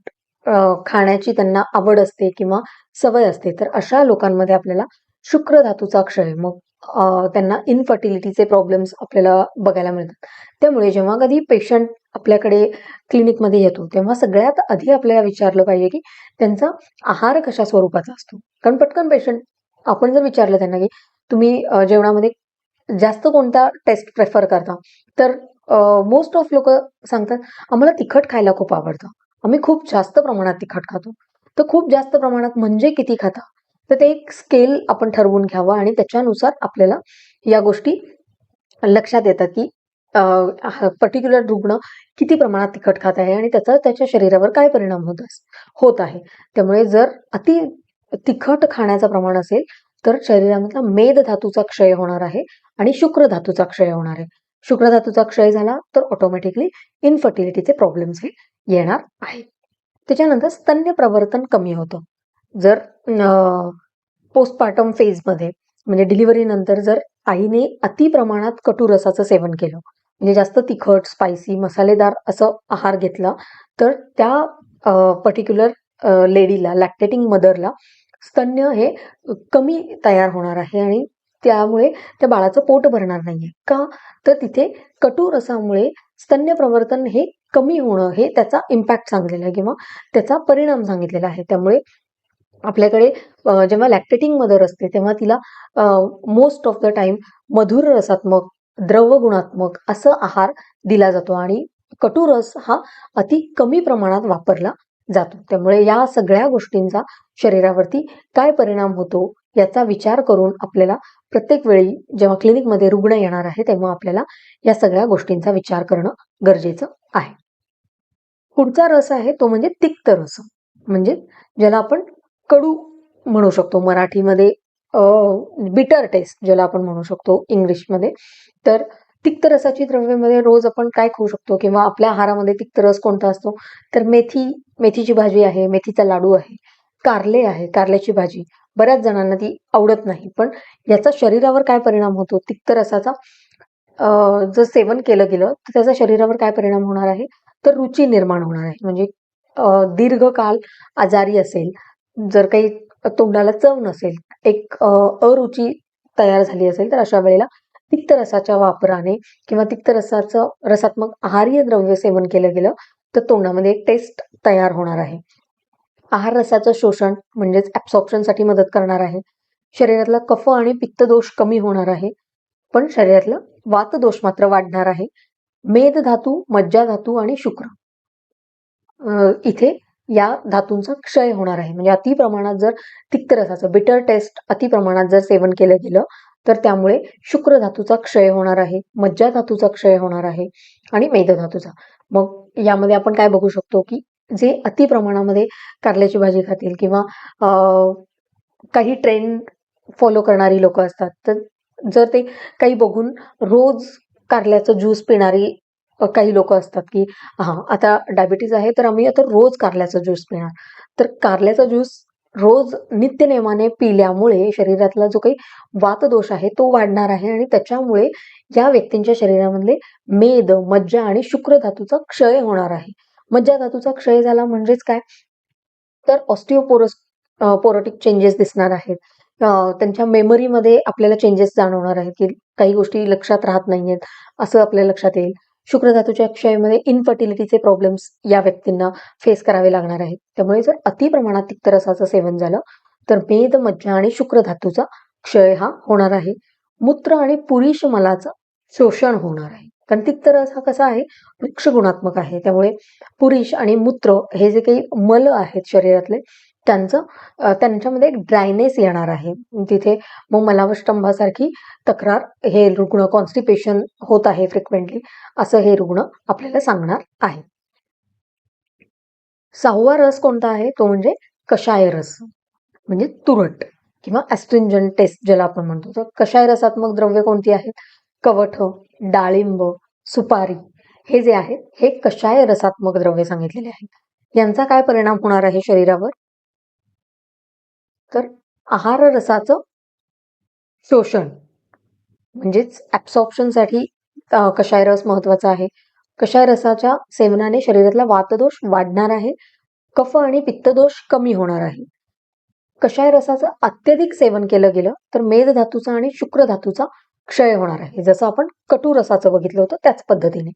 खाण्याची त्यांना आवड असते किंवा सवय असते, तर अशा लोकांमध्ये आपल्याला शुक्र धातूचा क्षय, मग त्यांना इनफर्टिलिटीचे प्रॉब्लेम्स आपल्याला बघायला मिळतात. त्यामुळे जेव्हा कधी पेशंट आपल्याकडे क्लिनिकमध्ये येतो तेव्हा सगळ्यात आधी आपल्याला विचारलं पाहिजे की त्यांचा आहार कशा स्वरूपाचा असतो. कारण पटकन पेशंट, आपण जर विचारलं त्यांना की तुम्ही जेवणामध्ये जास्त कोणता टेस्ट प्रेफर करता, तर मोस्ट ऑफ लोक सांगतात आम्हाला तिखट खायला खूप आवडतं, आम्ही खूप जास्त प्रमाणात तिखट खातो. तर खूप जास्त प्रमाणात म्हणजे किती खाता, तर ते एक स्केल आपण ठरवून घ्यावं आणि त्याच्यानुसार आपल्याला या गोष्टी लक्षात येतात की पर्टिक्युलर रुग्ण किती प्रमाणात तिखट खात आहे आणि त्याचा त्याच्या शरीरावर काय परिणाम होत आहे. त्यामुळे जर अति तिखट खाण्याचं प्रमाण असेल तर शरीरामधला मेद धातूचा क्षय होणार आहे आणि शुक्र धातूचा क्षय होणार आहे. शुक्र धातूचा क्षय झाला तर ऑटोमॅटिकली इनफर्टिलिटीचे प्रॉब्लेम्स हे येणार आहेत. त्याच्यानंतर स्तन्य प्रवर्तन कमी होतं. जर पोस्टपार्टम फेजमध्ये म्हणजे डिलिव्हरी नंतर जर आईने अति प्रमाणात कटू रसाचं सेवन केलं म्हणजे जास्त तिखट, स्पायसी, मसालेदार असं आहार घेतला तर त्या पर्टिक्युलर लेडीला, लॅक्टेटिंग मदरला स्तन्य हे कमी तयार होणार आहे आणि त्यामुळे त्या बाळाचं पोट भरणार नाहीये. का? तर तिथे कटू रसामुळे स्तन्य प्रवर्तन हे कमी होणं हे त्याचा इम्पॅक्ट सांगलेला आहे किंवा त्याचा परिणाम सांगितलेला आहे. त्यामुळे आपल्याकडे जेव्हा लॅक्टेटिंग मदर असते तेव्हा तिला मोस्ट ऑफ द टाइम मधुर रसात्मक, द्रव गुणात्मक असं आहार दिला जातो आणि कटू रस हा अति कमी प्रमाणात वापरला जातो. त्यामुळे या सगळ्या गोष्टींचा शरीरावरती काय परिणाम होतो याचा विचार करून आपल्याला प्रत्येक वेळी जेव्हा क्लिनिकमध्ये रुग्ण येणार आहे तेव्हा आपल्याला या सगळ्या गोष्टींचा विचार करणं गरजेचं आहे. पुढचा रस आहे तो म्हणजे तिक्त रस, म्हणजे ज्याला आपण कडू म्हणू शकतो मराठीमध्ये, बिटर टेस्ट ज्याला आपण म्हणू शकतो इंग्लिशमध्ये. तर तिक्त रसाची द्रव्यामध्ये रोज आपण काय खाऊ शकतो किंवा आपल्या आहारामध्ये तिक्त रस कोणता असतो तर मेथीची भाजी आहे, मेथीचा लाडू आहे, कारले आहे, कारल्याची भाजी. बऱ्याच जणांना ती आवडत नाही, पण याचा शरीरावर काय परिणाम होतो तिक्त रसाचा जर सेवन केलं गेलं तर त्याचा शरीरावर काय परिणाम होणार आहे तर रुची निर्माण होणार आहे. म्हणजे दीर्घकाळ आजारी असेल, जर काही तोंडाला चव नसेल, एक अरुची तयार झाली असेल तर अशा वेळेला तिक्त रसाच्या वापराने किंवा तिक्त रसात्मक आहारीय द्रव्य सेवन केलं गेलं तर तोंडामध्ये एक टेस्ट तयार होणार आहे. आहार रसाचं शोषण म्हणजेच ऍब्सॉर्प्शनसाठी मदत करणार आहे. शरीरातला कफ आणि पित्त दोष कमी होणार आहे, पण शरीरातलं वात दोष मात्र वाढणार आहे. मेद धातू, मज्जा धातू आणि शुक्र इथे या धातूंचा क्षय होणार आहे. म्हणजे अति प्रमाणात जर तिक्त रसाचं बिटर टेस्ट अति प्रमाणात जर सेवन केलं गेलं तर त्यामुळे शुक्र धातूचा क्षय होणार आहे, मज्जा धातूचा क्षय होणार आहे आणि मेद धातूचा. मग यामध्ये आपण काय बघू शकतो की जे अति प्रमाणामध्ये कारल्याची भाजी खातील किंवा काही ट्रेंड फॉलो करणारी लोक असतात, तर जर ते काही बघून रोज कारल्याचं ज्यूस पिणारी काही लोक असतात की आता डायबिटीज आहे तर आम्ही आता रोज कारल्याचा ज्यूस पिणार. तर कारल्याचा ज्यूस रोज नित्यनेमाने पिल्यामुळे शरीरातला जो काही वातदोष आहे तो वाढणार आहे आणि त्याच्यामुळे या व्यक्तींच्या शरीरामधले मेद, मज्जा आणि शुक्र धातूचा क्षय होणार आहे. मज्जा धातूचा क्षय झाला म्हणजेच काय तर पोरोटिक चेंजेस दिसणार आहेत. त्यांच्या मेमरीमध्ये आपल्याला चेंजेस जाणवणार आहेत की काही गोष्टी लक्षात राहत नाहीयेत असं आपल्या लक्षात येईल. शुक्र धातूच्या क्षयामध्ये इनफर्टिलिटीचे प्रॉब्लेम्स या व्यक्तींना फेस करावे लागणार आहेत. त्यामुळे जर अति प्रमाणात तिक्त रसाचं सेवन झालं तर मेद, मज्जा आणि शुक्र धातूचा क्षय हा होणार आहे. मूत्र आणि पुरुष मलाचं शोषण होणार आहे. कारण तिक्त रस हा कसा आहे वृक्ष गुणात्मक आहे. त्यामुळे पुरुष आणि मूत्र हे जे काही मल आहेत शरीरातले त्यांच्यामध्ये एक ड्रायनेस येणार आहे. तिथे मग मलावष्टंभासारखी तक्रार हे रुग्ण, कॉन्स्टिपेशन होत आहे फ्रिक्वेंटली असं हे रुग्ण आपल्याला सांगणार आहे. 6वा रस कोणता आहे तो म्हणजे कषाय रस, म्हणजे तुरट किंवा ऍस्ट्रिंजंट टेस्ट ज्याला आपण म्हणतो. तर कषाय रसात्मक द्रव्य कोणती आहेत? कवठ, डाळिंब, सुपारी हे जे आहेत हे कषाय रसात्मक द्रव्य सांगितलेले आहेत. यांचा काय परिणाम होणार आहे शरीरावर तर आहार रसाचं शोषण म्हणजेच ऍब्सॉर्प्शनसाठी कषाय रस महत्वाचा आहे. कषाय रसाच्या सेवनाने शरीरातला वातदोष वाढणार आहे, कफ आणि पित्तदोष कमी होणार आहे. कषाय रसाचं अत्यधिक सेवन केलं गेलं तर मेद धातूचा आणि शुक्र धातूचा क्षय होणार आहे. जसं आपण कटू रसाचं बघितलं होतं त्याच पद्धतीने.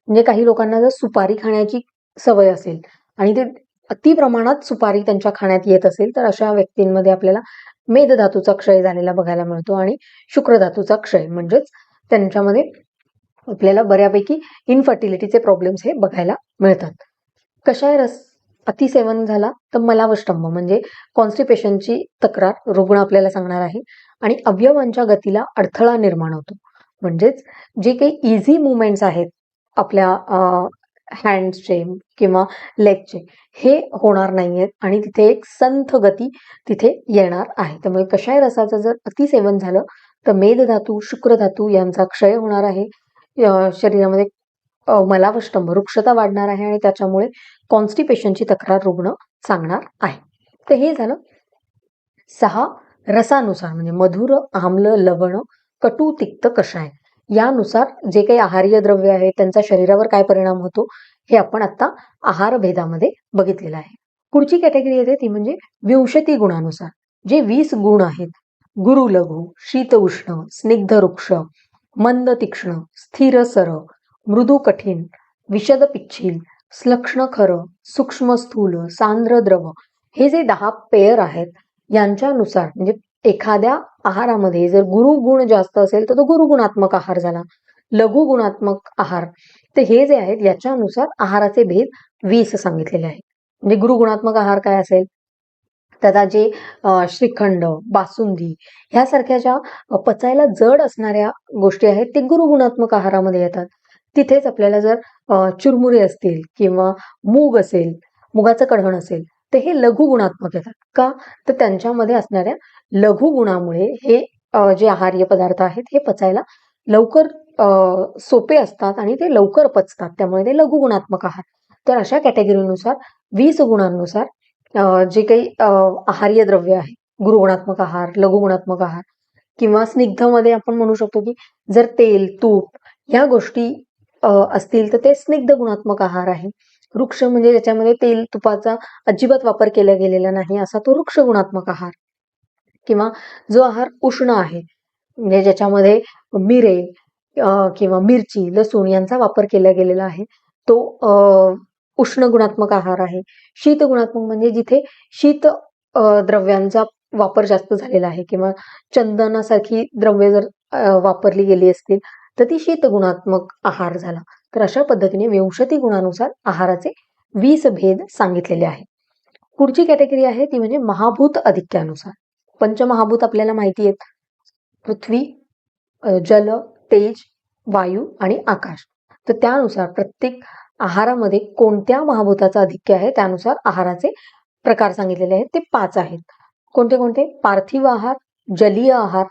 म्हणजे काही लोकांना जर सुपारी खाण्याची सवय असेल आणि ते अति प्रमाणात सुपारी त्यांच्या खाण्यात येत असेल तर अशा व्यक्तींमध्ये आपल्याला मेद धातूचा क्षय झालेला बघायला मिळतो आणि शुक्र धातूचा क्षय म्हणजेच त्यांच्यामध्ये आपल्याला बऱ्यापैकी इनफर्टिलिटीचे प्रॉब्लेम्स हे बघायला मिळतात. कषाय रस अतिसेवन झाला तर मलावष्टंभ म्हणजे कॉन्स्टिपेशनची तक्रार रुग्ण आपल्याला सांगणार आहे आणि अवयवांच्या गतीला अडथळा निर्माण होतो. म्हणजेच जे काही इझी मुवमेंट्स आहेत आपल्या हँड्सचे किंवा लेगचे हे होणार नाहीयेत आणि तिथे एक संथ गती तिथे येणार आहे. त्यामुळे कषाय रसाचं जर अतिसेवन झालं तर मेद धातू, शुक्र धातू यांचा क्षय होणार आहे. शरीरामध्ये मलावष्टंभ, रुक्षता वाढणार आहे आणि त्याच्यामुळे कॉन्स्टिपेशनची तक्रार रुग्ण सांगणार आहे. तर हे झालं 6 रसानुसार म्हणजे मधुर, आम्ल, लवण, कटू, तिक्त, कषाय यानुसार जे काही आहार्य द्रव्य आहे त्यांचा शरीरावर काय परिणाम होतो हे आपण आता आहार भेदामध्ये बघितलेलं आहे. पुढची कॅटेगरी येते ती म्हणजे विंशती गुणानुसार. जे 20 गुण आहेत, गुरु लघु, शीत उष्ण, स्निग्ध रुक्ष, मंद तीक्ष्ण, स्थिर सर, मृदू कठीण, विशद पिच्छील, श्लक्ष्ण खर, सूक्ष्म स्थूल, सांद्र द्रव, हे जे 10 पेयर आहेत यांच्यानुसार म्हणजे एखाद्या आहारामध्ये जर गुरु गुण जास्त असेल तर तो गुरुगुणात्मक आहार झाला, लघु गुणात्मक आहार. तर हे जे आहेत याच्यानुसार आहाराचे भेद 20 सांगितलेले आहेत. म्हणजे गुरुगुणात्मक आहार काय असेल, त्याचा जे श्रीखंड, बासुंदी ह्यासारख्या ज्या पचायला जड असणाऱ्या गोष्टी आहेत ते गुरुगुणात्मक आहारामध्ये येतात. तिथेच आपल्याला जर चुरमुरे असतील किंवा मूग असेल, मुगाचं कढण असेल, तर हे लघु गुणात्मक येतात. का? तर त्यांच्यामध्ये असणाऱ्या लघु गुणामुळे हे जे आहार्य पदार्थ आहेत हे पचायला लवकर सोपे असतात आणि ते लवकर पचतात, त्यामुळे ते लघु गुणात्मक आहार. तर अशा कॅटेगरीनुसार 20 गुणांनुसार जे काही आहार्य द्रव्य आहे, गुरुगुणात्मक आहार, लघुगुणात्मक आहार किंवा स्निग्धमध्ये आपण म्हणू शकतो की जर तेल, तूप ह्या गोष्टी असतील तर ते स्निग्ध गुणात्मक आहार आहे. वृक्ष म्हणजे ज्याच्यामध्ये तेल, तुपाचा अजिबात वापर केला गेलेला नाही असा तो वृक्ष गुणात्मक आहार. किंवा जो आहार उष्ण आहे म्हणजे ज्याच्यामध्ये मिरे किंवा मिरची, लसूण यांचा वापर केला गेलेला आहे तो उष्ण गुणात्मक आहार आहे. शीत गुणात्मक म्हणजे जिथे शीत द्रव्यांचा वापर जास्त झालेला आहे किंवा चंदनासारखी द्रव्य जर वापरली गेली असतील तर ती शीत गुणात्मक आहार झाला. तर अशा पद्धतीने 20 गुणानुसार आहाराचे 20 भेद सांगितलेले आहेत. पुढची कॅटेगरी आहे ती म्हणजे महाभूत अधिक्यानुसार. पंचमहाभूत आपल्याला माहिती आहेत, पृथ्वी, जल, तेज, वायू आणि आकाश. तर त्यानुसार प्रत्येक आहारामध्ये कोणत्या महाभूताचा अधिक्य आहे त्यानुसार आहाराचे प्रकार सांगितलेले आहेत. ते 5 आहेत. कोणते कोणते? पार्थिव आहार, जलीय आहार,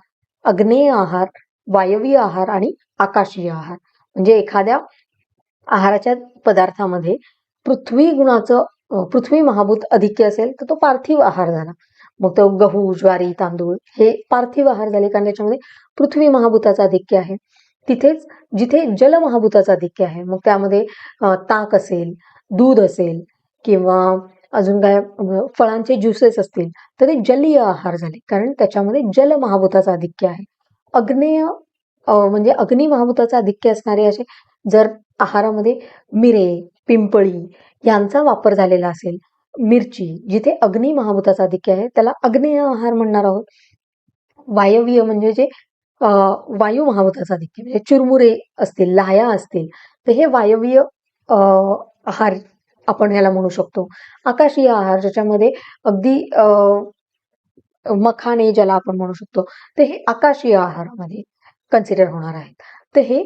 अग्नेय आहार, वायवीय आहार आणि आकाशीय आहार. म्हणजे एखाद्या आहाराच्या पदार्थामध्ये पृथ्वी गुणाचं पृथ्वी महाभूत अधिक्य असेल तर तो पार्थिव आहार झाला. मग तो गहू, ज्वारी, तांदूळ हे पार्थिव आहार झाले कारण त्याच्यामध्ये पृथ्वी महाभूताचा अधिक्य आहे. तिथेच जिथे जल महाभूताचा अधिक्य आहे मग त्यामध्ये ताक असेल, दूध असेल किंवा अजून काय फळांचे ज्युसेस असतील तर ते जलीय आहार झाले कारण त्याच्यामध्ये जल महाभूताचा अधिक्य आहे. अग्नेय म्हणजे अग्नी महाभूताचा अधिक्य असणारे असे जर आहारामध्ये मिरे, पिंपळी यांचा वापर झालेला असेल, मिरची जिथे अग्नी महाभूताचा अधिक्य आहे त्याला आग्नेय आहार म्हणणार आहोत. वायवीय म्हणजे जे वायू महाभूताचा अधिक्य म्हणजे चुरमुरे असतील, लाह्या असतील तर हे वायवीय आहार आपण याला म्हणू शकतो. आकाशीय आहार ज्याच्यामध्ये अगदी मखाणे ज्याला आपण म्हणू शकतो तर हे आकाशीय आहारामध्ये कन्सिडर होणार आहेत. तर हे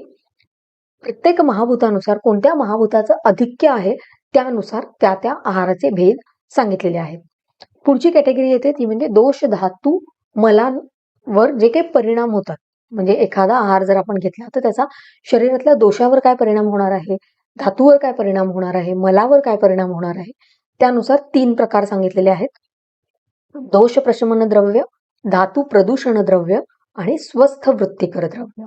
प्रत्येक महाभूतानुसार कोणत्या महाभूताचं अधिक्य आहे त्यानुसार त्या त्या आहाराचे भेद सांगितलेले आहेत. पुढची कॅटेगरी येते ती म्हणजे दोष धातू मलांवर जे काही परिणाम होतात. म्हणजे एखादा आहार जर आपण घेतला तर त्याचा शरीरातल्या दोषावर काय परिणाम होणार आहे, धातूवर काय परिणाम होणार आहे, मलावर काय परिणाम होणार आहे, त्यानुसार 3 प्रकार सांगितलेले आहेत. दोष प्रशमन द्रव्य, धातू प्रदूषण द्रव्य आणि स्वस्थ वृत्तीकर द्रव्य.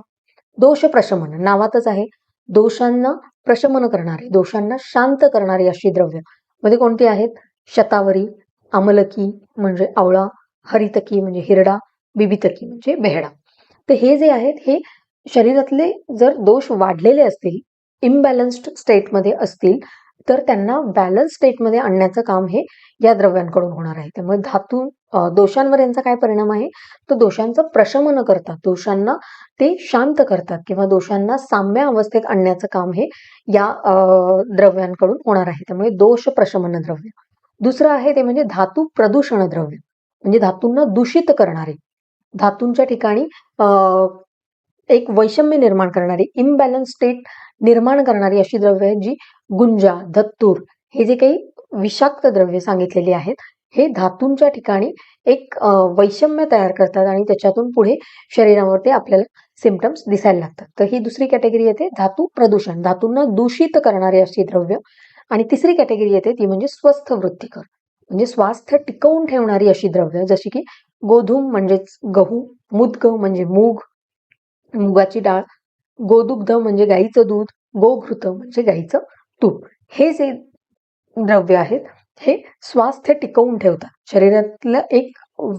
दोष प्रशमन नावातच आहे, दोषांना प्रशमन करणारे, दोषांना शांत करणारी अशी द्रव्य मध्ये कोणती आहेत? शतावरी, आमलकी म्हणजे आवळा, हरितकी म्हणजे हिरडा, बिबितकी म्हणजे बेहडा. तर हे जे आहेत हे शरीरातले जर दोष वाढलेले असतील, इम्बॅलन्स्ड स्टेटमध्ये असतील तर त्यांना बॅलन्स स्टेटमध्ये आणण्याचं काम हे या द्रव्यांकडून होणार आहे. त्यामुळे धातू दोषांवर यांचा काय परिणाम आहे, तर दोषांचं प्रशमन करतात, दोषांना ते शांत करतात किंवा दोषांना साम्य अवस्थेत आणण्याचं काम हे या द्रव्यांकडून होणार आहे. त्यामुळे दोष प्रशमन द्रव्य. दुसरं आहे ते म्हणजे धातू प्रदूषण द्रव्य, म्हणजे धातूंना दूषित करणारे, धातूंच्या ठिकाणी एक वैषम्य निर्माण करणारी, इम्बॅलन्स स्टेट निर्माण करणारी अशी द्रव्य आहेत जी गुंजा, धत्तूर हे जे काही विषाक्त द्रव्य सांगितलेली आहेत हे धातूंच्या ठिकाणी एक वैषम्य तयार करतात आणि त्याच्यातून पुढे शरीरावरती आपल्याला सिम्पटम्स दिसायला लागतात. तर ही दुसरी कॅटेगरी येते धातू प्रदूषण, धातूंना दूषित करणारी अशी द्रव्य. आणि तिसरी कॅटेगरी येते ती म्हणजे स्वस्थ वृत्तीकर, म्हणजे स्वास्थ्य टिकवून ठेवणारी अशी द्रव्य, जशी की गोधूम म्हणजेच गहू, मुदग म्हणजे मूग, मुगाची डाळ, गोदुग्ध म्हणजे गाईचं दूध, गोघृत म्हणजे गाईचं तूप. हे जे द्रव्य आहेत हे स्वास्थ्य टिकवून ठेवतात. शरीरातलं एक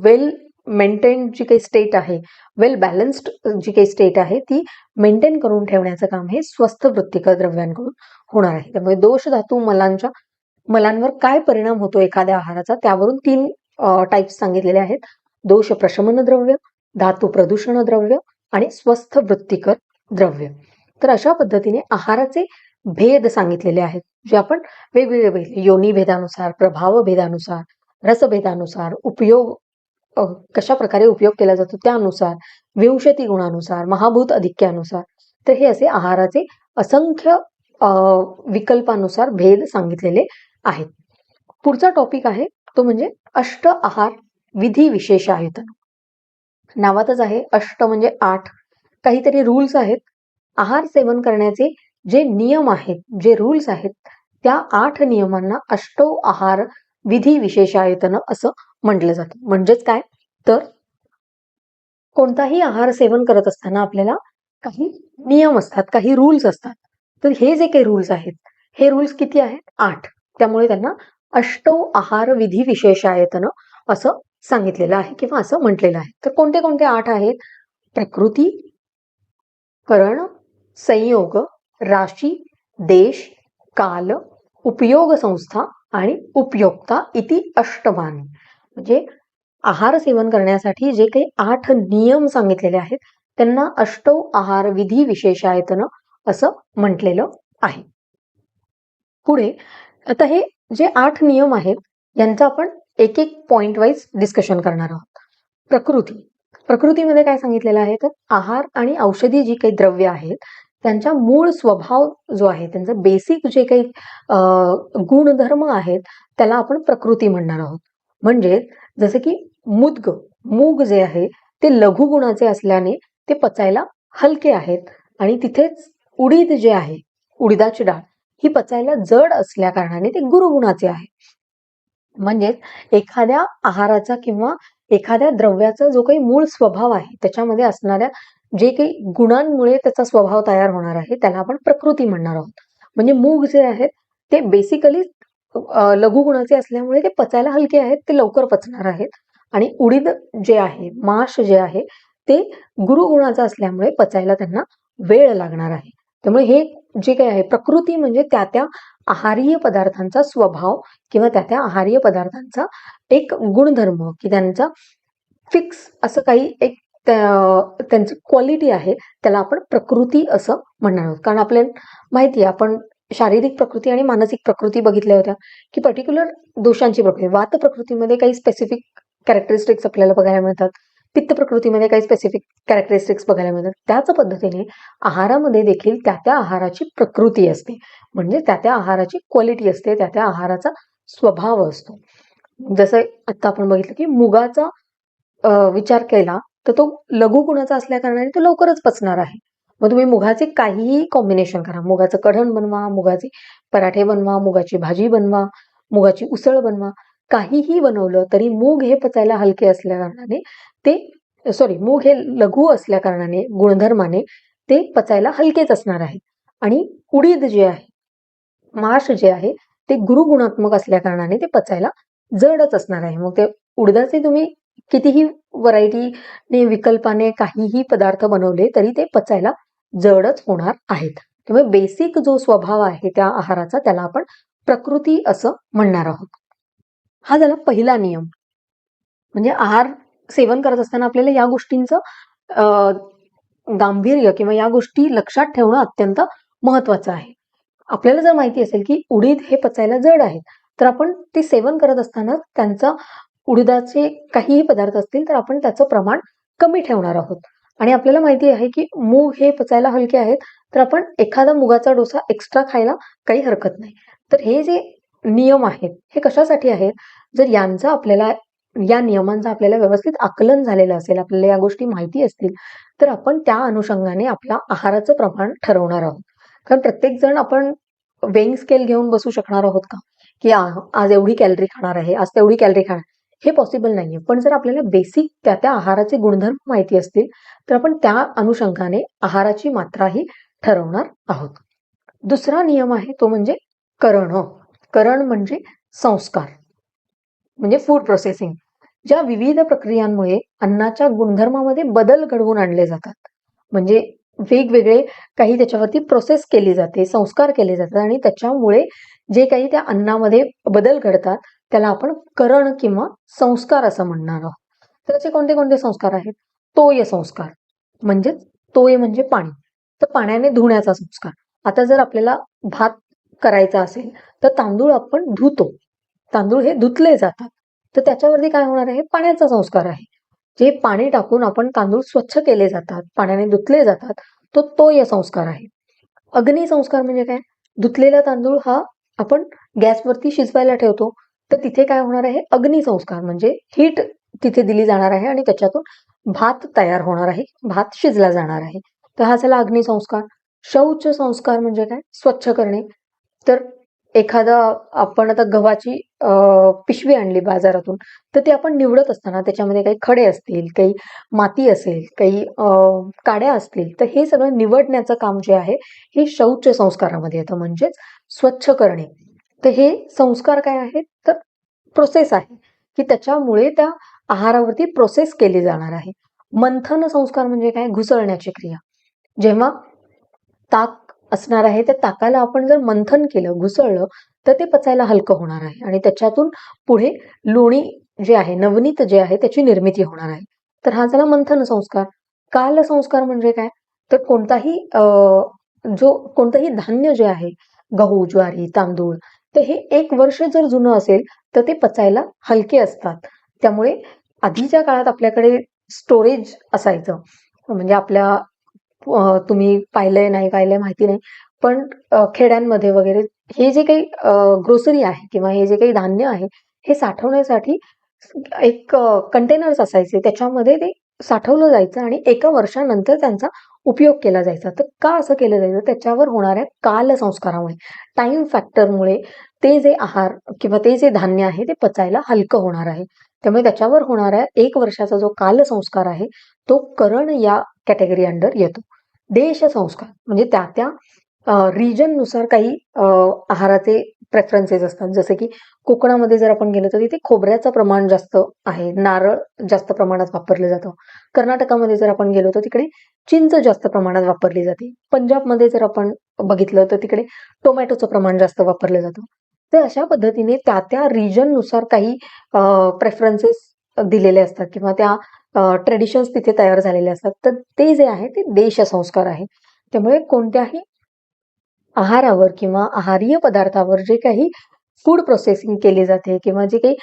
वेल मेंटेन जी काही स्टेट आहे, वेल बॅलन्स्ड जी काही स्टेट आहे ती मेंटेन करून ठेवण्याचं काम हे स्वस्थ वृत्तिकर द्रव्यांकडून होणार आहे. त्यामुळे दोष धातू मलांवर काय परिणाम होतो एखाद्या आहाराचा त्यावरून 3 टाइप्स सांगितलेले आहेत. दोष प्रशमन द्रव्य, धातू प्रदूषण द्रव्य आणि स्वस्थ वृत्तिकर द्रव्य. तर अशा पद्धतीने आहाराचे भेद सांगितलेले आहेत, जे आपण वेगवेगळे योनी भेदानुसार, प्रभाव भेदानुसार, रसभेदानुसार, उपयोग कशा प्रकारे उपयोग केला जातो त्यानुसार, विंशती गुणानुसार, महाभूत अधिक्यानुसार, तर हे असे आहाराचे असंख्य विकल्पानुसार भेद सांगितलेले आहेत. पुढचा टॉपिक आहे तो म्हणजे अष्ट आहार विधी विशेषायतन. नावातच आहे, अष्ट म्हणजे 8, काहीतरी रूल्स आहेत. आहार सेवन करण्याचे जे नियम आहेत, जे रूल्स आहेत, त्या 8 नियमांना अष्टौ आहार विधी विशेषायतन असं म्हटलं जातं. म्हणजेच काय, तर कोणताही आहार सेवन करत असताना आपल्याला काही नियम असतात, काही रूल्स असतात. तर हे जे काही रूल्स आहेत, हे रूल्स किती आहेत? 8. त्यामुळे त्यांना अष्टौ आहार विधी विशेषायतन असं सांगितलेलं आहे किंवा असं म्हटलेलं आहे. तर कोणते कोणते 8 आहेत? प्रकृती, करण, संयोग, राशी, देश, काल, उपयोग संस्था आणि उपयोक्ता इति अष्टमानी. म्हणजे आहार सेवन करण्यासाठी जे काही 8 नियम सांगितलेले आहेत त्यांना अष्टौ आहार विधी विशेषायतन असं म्हटलेलं आहे. पुढे आता हे जे 8 नियम आहेत यांचा आपण एक एक पॉइंट वाईज डिस्कशन करणार आहोत. प्रकृतीमध्ये काय सांगितलेलं आहे, तर आहार आणि औषधी जी काही द्रव्य आहेत त्यांचा मूळ स्वभाव जो आहे, त्यांचं बेसिक जे काही गुणधर्म आहेत त्याला आपण प्रकृती म्हणणार आहोत. म्हणजे जसं की मूग जे आहे ते लघु गुणाचे असल्याने ते पचायला हलके आहेत आणि तिथेच उडीद जे आहे, उडीदाची डाळ ही पचायला जड असल्या कारणाने ते गुरुगुणाचे आहे. म्हणजेच एखाद्या आहाराचा किंवा एखाद्या द्रव्याचा जो काही मूळ स्वभाव आहे त्याच्यामध्ये असणाऱ्या जे काही गुणांमुळे त्याचा स्वभाव तयार होणार आहे त्याला आपण प्रकृती म्हणणार आहोत. म्हणजे मूग जे आहेत ते बेसिकली लघुगुणाचे असल्यामुळे ते पचायला हलके आहेत, ते लवकर पचणार आहेत. आणि उडीद जे आहे, माश जे आहे ते गुरुगुणाचं असल्यामुळे पचायला त्यांना वेळ लागणार आहे. त्यामुळे हे जे काही आहे प्रकृती म्हणजे त्या आहारीय पदार्थांचा स्वभाव किंवा त्या आहारीय पदार्थांचा एक गुणधर्म की त्यांचा फिक्स असं काही एक त्यांची क्वालिटी आहे त्याला आपण प्रकृती असं म्हणणार आहोत. कारण आपल्याला माहिती आहे, आपण शारीरिक प्रकृती आणि मानसिक प्रकृती बघितल्या होत्या की पर्टिक्युलर दोषांची प्रकृती. वात प्रकृतीमध्ये काही स्पेसिफिक कॅरेक्टरिस्टिक्स आपल्याला बघायला मिळतात, पित्त प्रकृतीमध्ये काही स्पेसिफिक कॅरेक्टरिस्टिक्स बघायला मिळतात. त्याच पद्धतीने आहारामध्ये देखील त्या आहाराची प्रकृती असते, म्हणजे त्या आहाराची क्वालिटी असते, त्या आहाराचा स्वभाव असतो. जसं आता आपण बघितलं की मुगाचा विचार केला तर तो लघु गुणाचा असल्या कारणाने तो लवकरच पचणार आहे. मग तुम्ही मुगाचे काहीही कॉम्बिनेशन करा, मुगाचं कढण बनवा, मुगाचे पराठे बनवा, मुगाची भाजी बनवा, मुगाची उसळ बनवा, काहीही बनवलं तरी मूग हे पचायला हलके असल्या कारणाने मूग हे लघु असल्या कारणाने गुणधर्माने ते पचायला हलकेच असणार आहे. आणि उडीद जे आहे, माश जे आहे ते गुरुगुणात्मक असल्या कारणाने ते पचायला जडच असणार आहे. मग ते उडदाचे तुम्ही कितीही व्हरायटीने विकल्पाने काहीही पदार्थ बनवले तरी ते पचायला जडच होणार आहेत. त्यामुळे बेसिक जो स्वभाव आहे त्या आहाराचा त्याला आपण प्रकृती असं म्हणणार आहोत. हा झाला पहिला नियम. म्हणजे आहार सेवन करत असताना आपल्याला या गोष्टींचं गांभीर्य किंवा या गोष्टी लक्षात ठेवणं अत्यंत महत्वाचं आहे. आपल्याला जर माहिती असेल की उडीद हे पचायला जड आहेत तर आपण ते सेवन करत असताना त्यांचा उडीदाचे काहीही पदार्थ असतील तर आपण त्याचं प्रमाण कमी ठेवणार आहोत. आणि आपल्याला माहिती आहे की मूग हे पचायला हलके आहेत तर आपण एखादा मुगाचा डोसा एक्स्ट्रा खायला काही हरकत नाही. तर हे जे नियम आहेत हे कशासाठी आहेत, जर या नियमांचं आपल्याला व्यवस्थित आकलन झालेलं असेल, आपल्याला या गोष्टी माहिती असतील तर आपण त्या अनुषंगाने आपल्या आहाराचं प्रमाण ठरवणार आहोत. कारण प्रत्येक जण आपण वेइंग स्केल घेऊन बसू शकणार आहोत का, की आज एवढी कॅलरी खाणार आहे, आज तेवढी कॅलरी खाणार. हे पॉसिबल नाहीये. पण जर आपल्याला बेसिक त्या त्या आहाराचे गुणधर्म माहिती असतील तर आपण त्या अनुषंगाने आहाराची मात्राही ठरवणार आहोत. दुसरा नियम आहे तो म्हणजे करण. करण म्हणजे संस्कार, म्हणजे फूड प्रोसेसिंग. ज्या विविध प्रक्रियांमुळे अन्नाच्या गुणधर्मामध्ये बदल घडवून आणले जातात, म्हणजे वेगवेगळे काही त्याच्यावरती प्रोसेस केली जाते, संस्कार केले जातात आणि त्याच्यामुळे जे काही त्या अन्नामध्ये बदल घडतात त्याला आपण करण किंवा संस्कार असं म्हणणार आहोत. तर त्याचे कोणते कोणते संस्कार आहेत? तोय संस्कार, म्हणजे तोय म्हणजे पाणी, तर पाण्याने धुण्याचा संस्कार. आता जर आपल्याला भात करायचा असेल तर तांदूळ आपण धुतो, तांदूळ हे धुतले जातात, तर त्याच्यावरती काय होणार आहे? पाण्याचा संस्कार आहे. जे पाणी टाकून आपण तांदूळ स्वच्छ केले जातात, पाण्याने धुतले जातात, तो तोय संस्कार आहे. अग्नी संस्कार म्हणजे काय? धुतलेला तांदूळ हा आपण गॅसवरती शिजवायला ठेवतो, तर तिथे काय होणार आहे? अग्नी संस्कार, म्हणजे हीट तिथे दिली जाणार आहे आणि त्याच्यातून भात तयार होणार आहे, भात शिजला जाणार आहे. तर हा झाला अग्नी संस्कार. शौच संस्कार म्हणजे काय? स्वच्छ करणे. तर एखादा आपण आता गव्हाची पिशवी आणली बाजारातून, तर ती आपण निवडत असताना त्याच्यामध्ये काही खडे असतील, काही माती असेल, काही काड्या असतील, तर हे सगळं निवडण्याचं काम जे आहे हे शौच संस्कारामध्ये येतं, म्हणजेच स्वच्छ करणे. तर हे संस्कार काय आहेत? तर प्रोसेस आहे की त्याच्यामुळे त्या आहारावरती प्रोसेस केली जाणार आहे. मंथन संस्कार म्हणजे काय? घुसळण्याची क्रिया. जेव्हा ताक असणार आहे त्या ताकाला आपण जर मंथन केलं, घुसळलं, तर ते पचायला हलकं होणार आहे आणि त्याच्यातून पुढे लोणी जे आहे, नवनीत जे आहे त्याची निर्मिती होणार आहे. तर हा झाला मंथन संस्कार. काल संस्कार म्हणजे काय? तर कोणतंही धान्य जे आहे, गहू, ज्वारी, तांदूळ, तर हे 1 वर्ष जर जुनं असेल तर ते पचायला हलके असतात. त्यामुळे आधीच्या काळात आपल्याकडे स्टोरेज असायचं, म्हणजे तुम्ही पाहिलंय नाही पाहिलंय माहिती नाही, पण खेड्यांमध्ये वगैरे हे जे काही ग्रोसरी आहे किंवा हे जे काही धान्य आहे हे साठवण्यासाठी एक कंटेनर्स असायचे, त्याच्यामध्ये ते साठवलं जायचं आणि 1 वर्षानंतर त्यांचा उपयोग केला जायचा. तर का असं केलं जायचं? त्याच्यावर होणाऱ्या काल संस्कारामुळे, टाइम फॅक्टरमुळे ते जे आहार किंवा ते जे धान्य आहे ते पचायला हलकं होणार आहे. त्यामुळे त्याच्यावर होणाऱ्या 1 वर्षाचा जो काल संस्कार आहे तो करण या कॅटेगरी अंडर येतो. देश संस्कार म्हणजे त्या त्या रिजननुसार काही आहाराचे प्रेफरन्सेस असतात. जसे की कोकणामध्ये जर आपण गेलो तर तिथे खोबऱ्याचं प्रमाण जास्त आहे, नारळ जास्त प्रमाणात वापरलं जातं. कर्नाटकामध्ये जर आपण गेलो तर तिकडे चिंच जास्त प्रमाणात वापरली जाते. पंजाबमध्ये जर आपण बघितलं तर तिकडे टोमॅटोचं प्रमाण जास्त वापरलं जातं. तर अशा पद्धतीने त्या त्या रिजननुसार काही प्रेफरन्सेस दिलेले असतात किंवा त्या ट्रेडिशन्स तिथे तयार झालेले असतात. तर ते जे आहे ते देश संस्कार आहे. त्यामुळे कोणत्याही आहारावर किंवा आहारीय पदार्थावर जे काही फूड प्रोसेसिंग केली जाते किंवा जे काही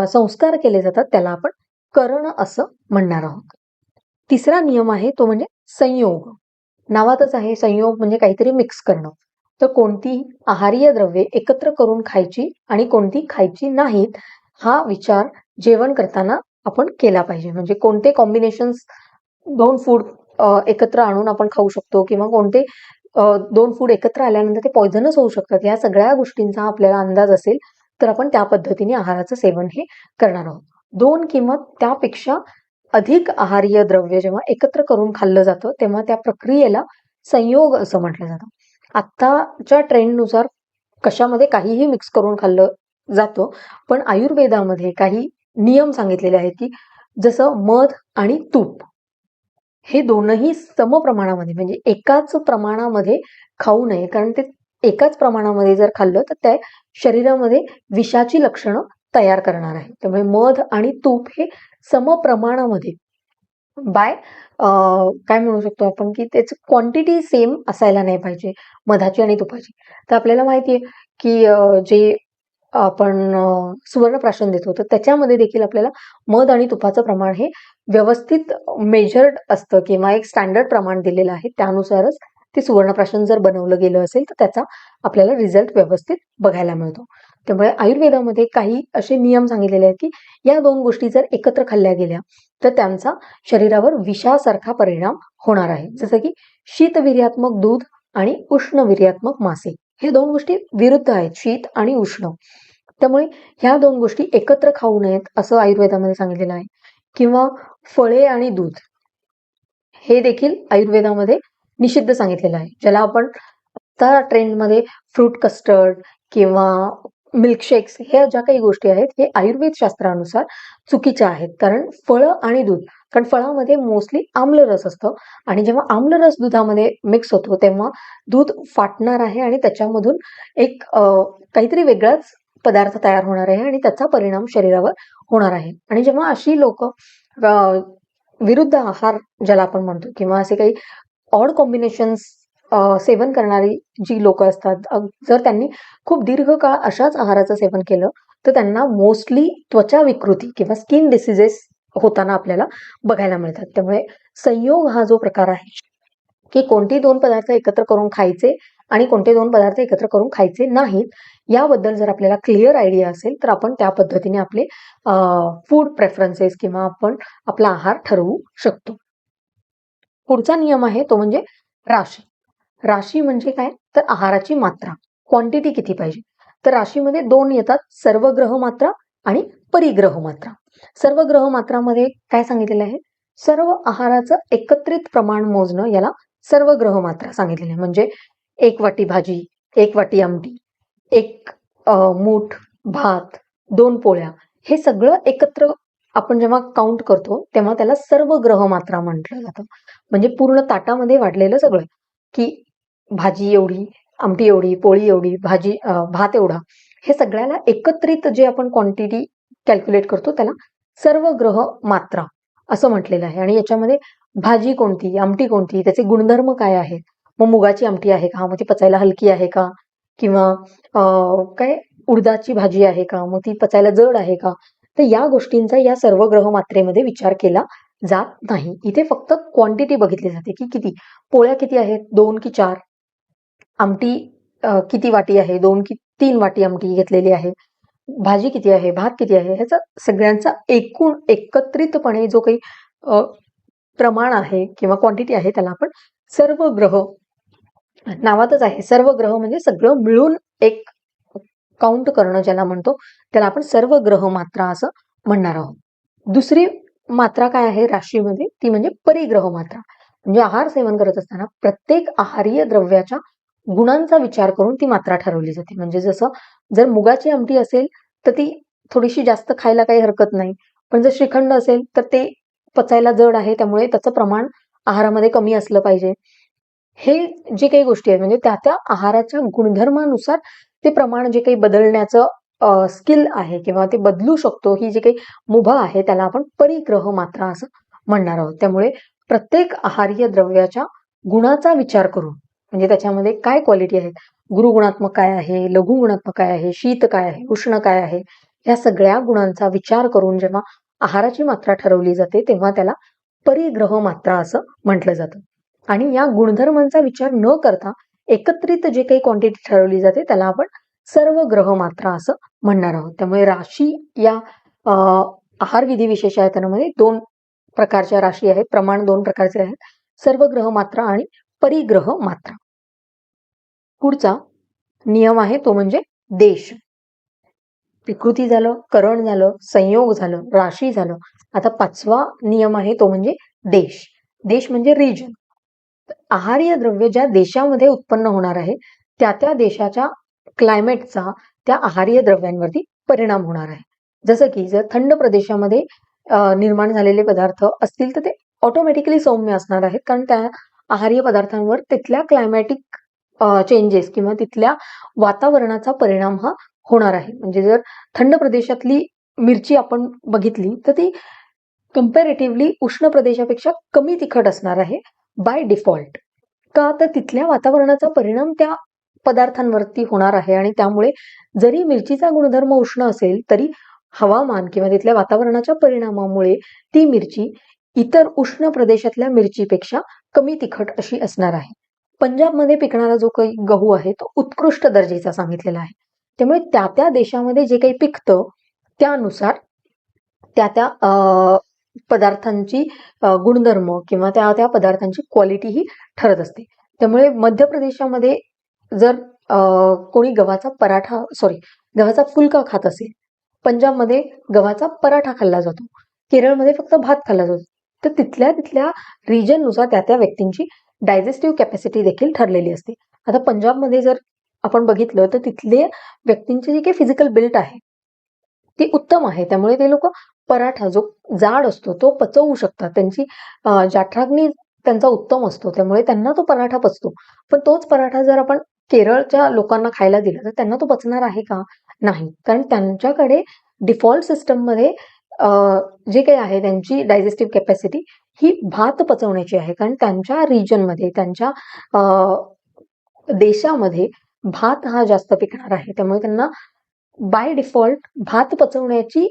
संस्कार केले जातात त्याला आपण करण असं म्हणणार आहोत. तिसरा नियम आहे तो म्हणजे संयोग. नावातच आहे संयोग म्हणजे काहीतरी मिक्स करणं. तर कोणती आहारीय द्रव्ये एकत्र करून खायची आणि कोणती खायची नाहीत हा विचार जेवण करताना आपण केला पाहिजे. म्हणजे कोणते कॉम्बिनेशन्स 2 फूड एकत्र आणून आपण खाऊ शकतो किंवा कोणते 2 फूड एकत्र आल्यानंतर ते पॉइझनस होऊ शकतात. या सगळ्या गोष्टींचा आपल्याला अंदाज असेल तर आपण त्या पद्धतीने आहाराचं सेवन हे करणार आहोत. 2 किंवा त्यापेक्षा अधिक आहारीय द्रव्य जेव्हा एकत्र करून खाल्लं जातं तेव्हा त्या प्रक्रियेला संयोग असं म्हटलं जातं. आत्ताच्या ट्रेंडनुसार कशामध्ये काहीही मिक्स करून खाल्लं जातं, पण आयुर्वेदामध्ये काही नियम सांगितलेले आहेत की जसं मध आणि तूप हे दोनही समप्रमाणामध्ये म्हणजे एकाच प्रमाणामध्ये खाऊ नये, कारण ते एकाच प्रमाणामध्ये जर खाल्लं तर त्या शरीरामध्ये विषाची लक्षणं तयार करणार आहे. त्यामुळे मध आणि तूप हे समप्रमाणामध्ये बाय काय म्हणू शकतो आपण की त्याची क्वांटिटी सेम असायला नाही पाहिजे मधाची आणि तुपाची. तर आपल्याला माहिती आहे की जे आपण सुवर्णप्राशन देतो तर त्याच्यामध्ये देखील आपल्याला मध आणि तुपाचं प्रमाण हे व्यवस्थित मेजर्ड असतं किंवा एक स्टँडर्ड प्रमाण दिलेलं आहे. त्यानुसारच ते सुवर्णप्राशन जर बनवलं गेलं असेल तर त्याचा आपल्याला रिझल्ट व्यवस्थित बघायला मिळतो. त्यामुळे आयुर्वेदामध्ये काही असे नियम सांगितलेले आहेत की या 2 गोष्टी जर एकत्र खाल्ल्या गेल्या तर त्यांचा शरीरावर विषासारखा परिणाम होणार आहे. जसं की शीतवीर्यात्मक दूध आणि उष्णवीर्यात्मक मासे, हे 2 गोष्टी विरुद्ध आहेत, शीत आणि उष्ण. त्यामुळे ह्या दोन गोष्टी एकत्र खाऊ नयेत असं आयुर्वेदामध्ये सांगितलेलं आहे. किंवा फळे आणि दूध हे देखील आयुर्वेदामध्ये निषिद्ध सांगितलेलं आहे. ज्याला आपण आता ट्रेंडमध्ये फ्रूट कस्टर्ड किंवा मिल्कशेक्स ह्या ज्या काही गोष्टी आहेत हे आयुर्वेद शास्त्रानुसार चुकीच्या आहेत. कारण फळं आणि दूध, कारण फळामध्ये मोस्टली आम्लरस असतं आणि जेव्हा आम्लरस दुधामध्ये मिक्स होतो तेव्हा दूध फाटणार आहे आणि त्याच्यामधून एक काहीतरी वेगळाच पदार्थ तयार होणार आहे आणि त्याचा परिणाम शरीरावर होणार आहे. आणि जेव्हा अशी लोक विरुद्ध आहार ज्याला आपण म्हणतो किंवा असे काही ऑड कॉम्बिनेशन्स सेवन करणारी जी लोक असतात, जर त्यांनी खूप दीर्घकाळ अशाच आहाराचं सेवन केलं तर त्यांना मोस्टली त्वचा विकृती किंवा स्किन डिसिजेस होताना आपल्याला बघायला मिळतात. त्यामुळे संयोग हा जो प्रकार आहे की कोणते दोन पदार्थ एकत्र करून खायचे आणि कोणते दोन पदार्थ एकत्र करून खायचे नाहीत, याबद्दल जर आपल्याला क्लिअर आयडिया असेल तर आपण त्या पद्धतीने आपले फूड प्रेफरन्सेस किंवा आपण आपला आहार ठरवू शकतो. पुढचा नियम आहे तो म्हणजे राशी. राशी म्हणजे काय, तर आहाराची मात्रा, क्वांटिटी किती पाहिजे. तर राशीमध्ये दोन येतात, सर्वग्रह मात्रा आणि परिग्रह मात्रा. सर्वग्रह मात्रामध्ये काय सांगितलेलं आहे, सर्व आहाराचं एकत्रित प्रमाण मोजणं याला सर्वग्रह मात्रा सांगितलेली आहे. म्हणजे 1 वाटी भाजी, 1 वाटी आमटी, 1 मूठ भात, 2 पोळ्या, हे सगळं एकत्र आपण जेव्हा काउंट करतो तेव्हा त्याला सर्वग्रह मात्रा म्हटलं जातं. म्हणजे पूर्ण ताटामध्ये वाढलेलं सगळं, की भाजी एवढी, आमटी एवढी, पोळी एवढी, भात एवढा, हे सगळ्याला एकत्रित जे आपण क्वांटिटी कॅल्क्युलेट करतो त्याला सर्वग्रह मात्रा असं म्हटलेलं आहे. आणि याच्यामध्ये भाजी कोणती, आमटी कोणती, त्याचे गुणधर्म काय आहेत, मग मुगाची आमटी आहे का, मग ती पचायला हलकी आहे का, किंवा काय उडदाची भाजी आहे का, मग ती पचायला जड आहे का, तर या गोष्टींचा या सर्वग्रह मात्रेमध्ये विचार केला जात नाही. इथे फक्त क्वांटिटी बघितली जाते की किती पोळ्या किती आहेत, 2 की 4, आमटी किती वाटी आहे, 2 की 3 वाटी आमटी घेतलेली आहे, भाजी किती आहे, भात किती आहे, ह्याचा सगळ्यांचा एकूण एकत्रितपणे जो काही प्रमाण आहे किंवा क्वांटिटी आहे त्याला आपण सर्वग्रह, नावातच आहे सर्वग्रह म्हणजे सगळं मिळून एक काउंट करणं ज्याला म्हणतो त्याला आपण सर्वग्रह मात्रा असं म्हणणार आहोत. दुसरी मात्रा काय आहे राशीमध्ये, ती म्हणजे परिग्रह मात्रा. म्हणजे आहार सेवन करत असताना प्रत्येक आहारीय द्रव्याच्या गुणांचा विचार करून ती मात्रा ठरवली जाते. म्हणजे जसं जर मुगाची आमटी असेल तर ती थोडीशी जास्त खायला काही हरकत नाही, पण जर श्रीखंड असेल तर ते पचायला जड आहे, त्यामुळे त्याचं प्रमाण आहारामध्ये कमी असलं पाहिजे. हे जे काही गोष्टी आहेत म्हणजे त्या त्या आहाराच्या गुणधर्मानुसार ते प्रमाण जे काही बदलण्याचं स्किल आहे किंवा ते बदलू शकतो, ही जी काही मुभा आहे त्याला आपण परिग्रह मात्रा असं म्हणणार आहोत. त्यामुळे प्रत्येक आहारीय द्रव्याच्या गुणाचा विचार करून, म्हणजे त्याच्यामध्ये काय क्वालिटी आहेत, गुरुगुणात्मक काय आहे, लघुगुणात्मक काय आहे, शीत काय आहे, उष्ण काय आहे, या सगळ्या गुणांचा विचार करून जेव्हा आहाराची मात्रा ठरवली जाते तेव्हा त्याला परिग्रह मात्रा असं म्हटलं जातं. आणि या गुणधर्मांचा विचार न करता एकत्रित जे काही क्वांटिटी ठरवली जाते त्याला आपण सर्वग्रह मात्रा असं म्हणणार आहोत. त्यामुळे राशी या आहार विधी विशेषायतनामध्ये 2 प्रकारच्या राशी आहेत, प्रमाण 2 प्रकारचे आहेत, सर्वग्रह मात्रा आणि परिग्रह मात्रा. पुढचा नियम आहे तो म्हणजे देश. विकृती झालं, करण झालं, संयोग झालं, राशी झालं. आता 5वा नियम आहे तो म्हणजे देश. देश म्हणजे रिजन. आहारीय द्रव्य ज्या देशामध्ये उत्पन्न होणार आहे त्या त्या देशाच्या क्लायमेटचा त्या आहारीय द्रव्यांवरती परिणाम होणार आहे. जसं की जर थंड प्रदेशामध्ये निर्माण झालेले पदार्थ असतील तर ते ऑटोमॅटिकली सौम्य असणार आहेत, कारण त्या आहारीय पदार्थांवर तिथल्या क्लायमॅटिक चेंजेस किंवा तिथल्या वातावरणाचा परिणाम हा होणार आहे. म्हणजे जर थंड प्रदेशातली मिरची आपण बघितली तर ती कंपॅरेटिव्हली उष्ण प्रदेशापेक्षा कमी तिखट असणार आहे बाय डिफॉल्ट. का, तर तिथल्या वातावरणाचा परिणाम त्या पदार्थांवरती होणार आहे आणि त्यामुळे जरी मिरचीचा गुणधर्म उष्ण असेल तरी हवामान किंवा तिथल्या वातावरणाच्या परिणामामुळे ती मिरची इतर उष्ण प्रदेशातल्या मिरचीपेक्षा कमी तिखट अशी असणार आहे. पंजाबमध्ये पिकणारा जो काही गहू आहे तो उत्कृष्ट दर्जाचा सांगितलेला आहे. त्यामुळे त्या त्या देशामध्ये जे काही पिकतं त्यानुसार त्या त्या पदार्थांची गुणधर्म किंवा त्या त्या पदार्थांची क्वालिटी ही ठरत असते. त्यामुळे मध्य प्रदेशामध्ये जर कोणी गव्हाचा फुलका खात असेल, पंजाबमध्ये गव्हाचा पराठा खाल्ला जातो, केरळमध्ये फक्त भात खाल्ला जातो. तर तिथल्या तिथल्या रिजननुसार त्या त्या व्यक्तींची डायजेस्टिव्ह कॅपॅसिटी देखील ठरलेली असते. आता पंजाबमध्ये जर आपण बघितलं तर तिथले व्यक्तींची जी काही फिजिकल बिल्ट आहे ती उत्तम आहे. त्यामुळे ते लोक पराठा जो जाड असतो तो पचवू शकतात. त्यांची जाठराग्नी त्यांचा उत्तम असतो, त्यामुळे त्यांना तो पराठा पचतो. पण तोच पराठा जर आपण केरळच्या लोकांना खायला दिला तर त्यांना तो पचणार आहे का? नाही. कारण त्यांच्याकडे डिफॉल्ट सिस्टममध्ये जे काही आहे त्यांची डायजेस्टिव्ह कॅपॅसिटी ही भात पचवण्याची आहे. कारण त्यांच्या रिजनमध्ये, त्यांच्या देशामध्ये भात हा जास्त पिकणार आहे. त्यामुळे त्यांना बाय डिफॉल्ट भात पचवण्याची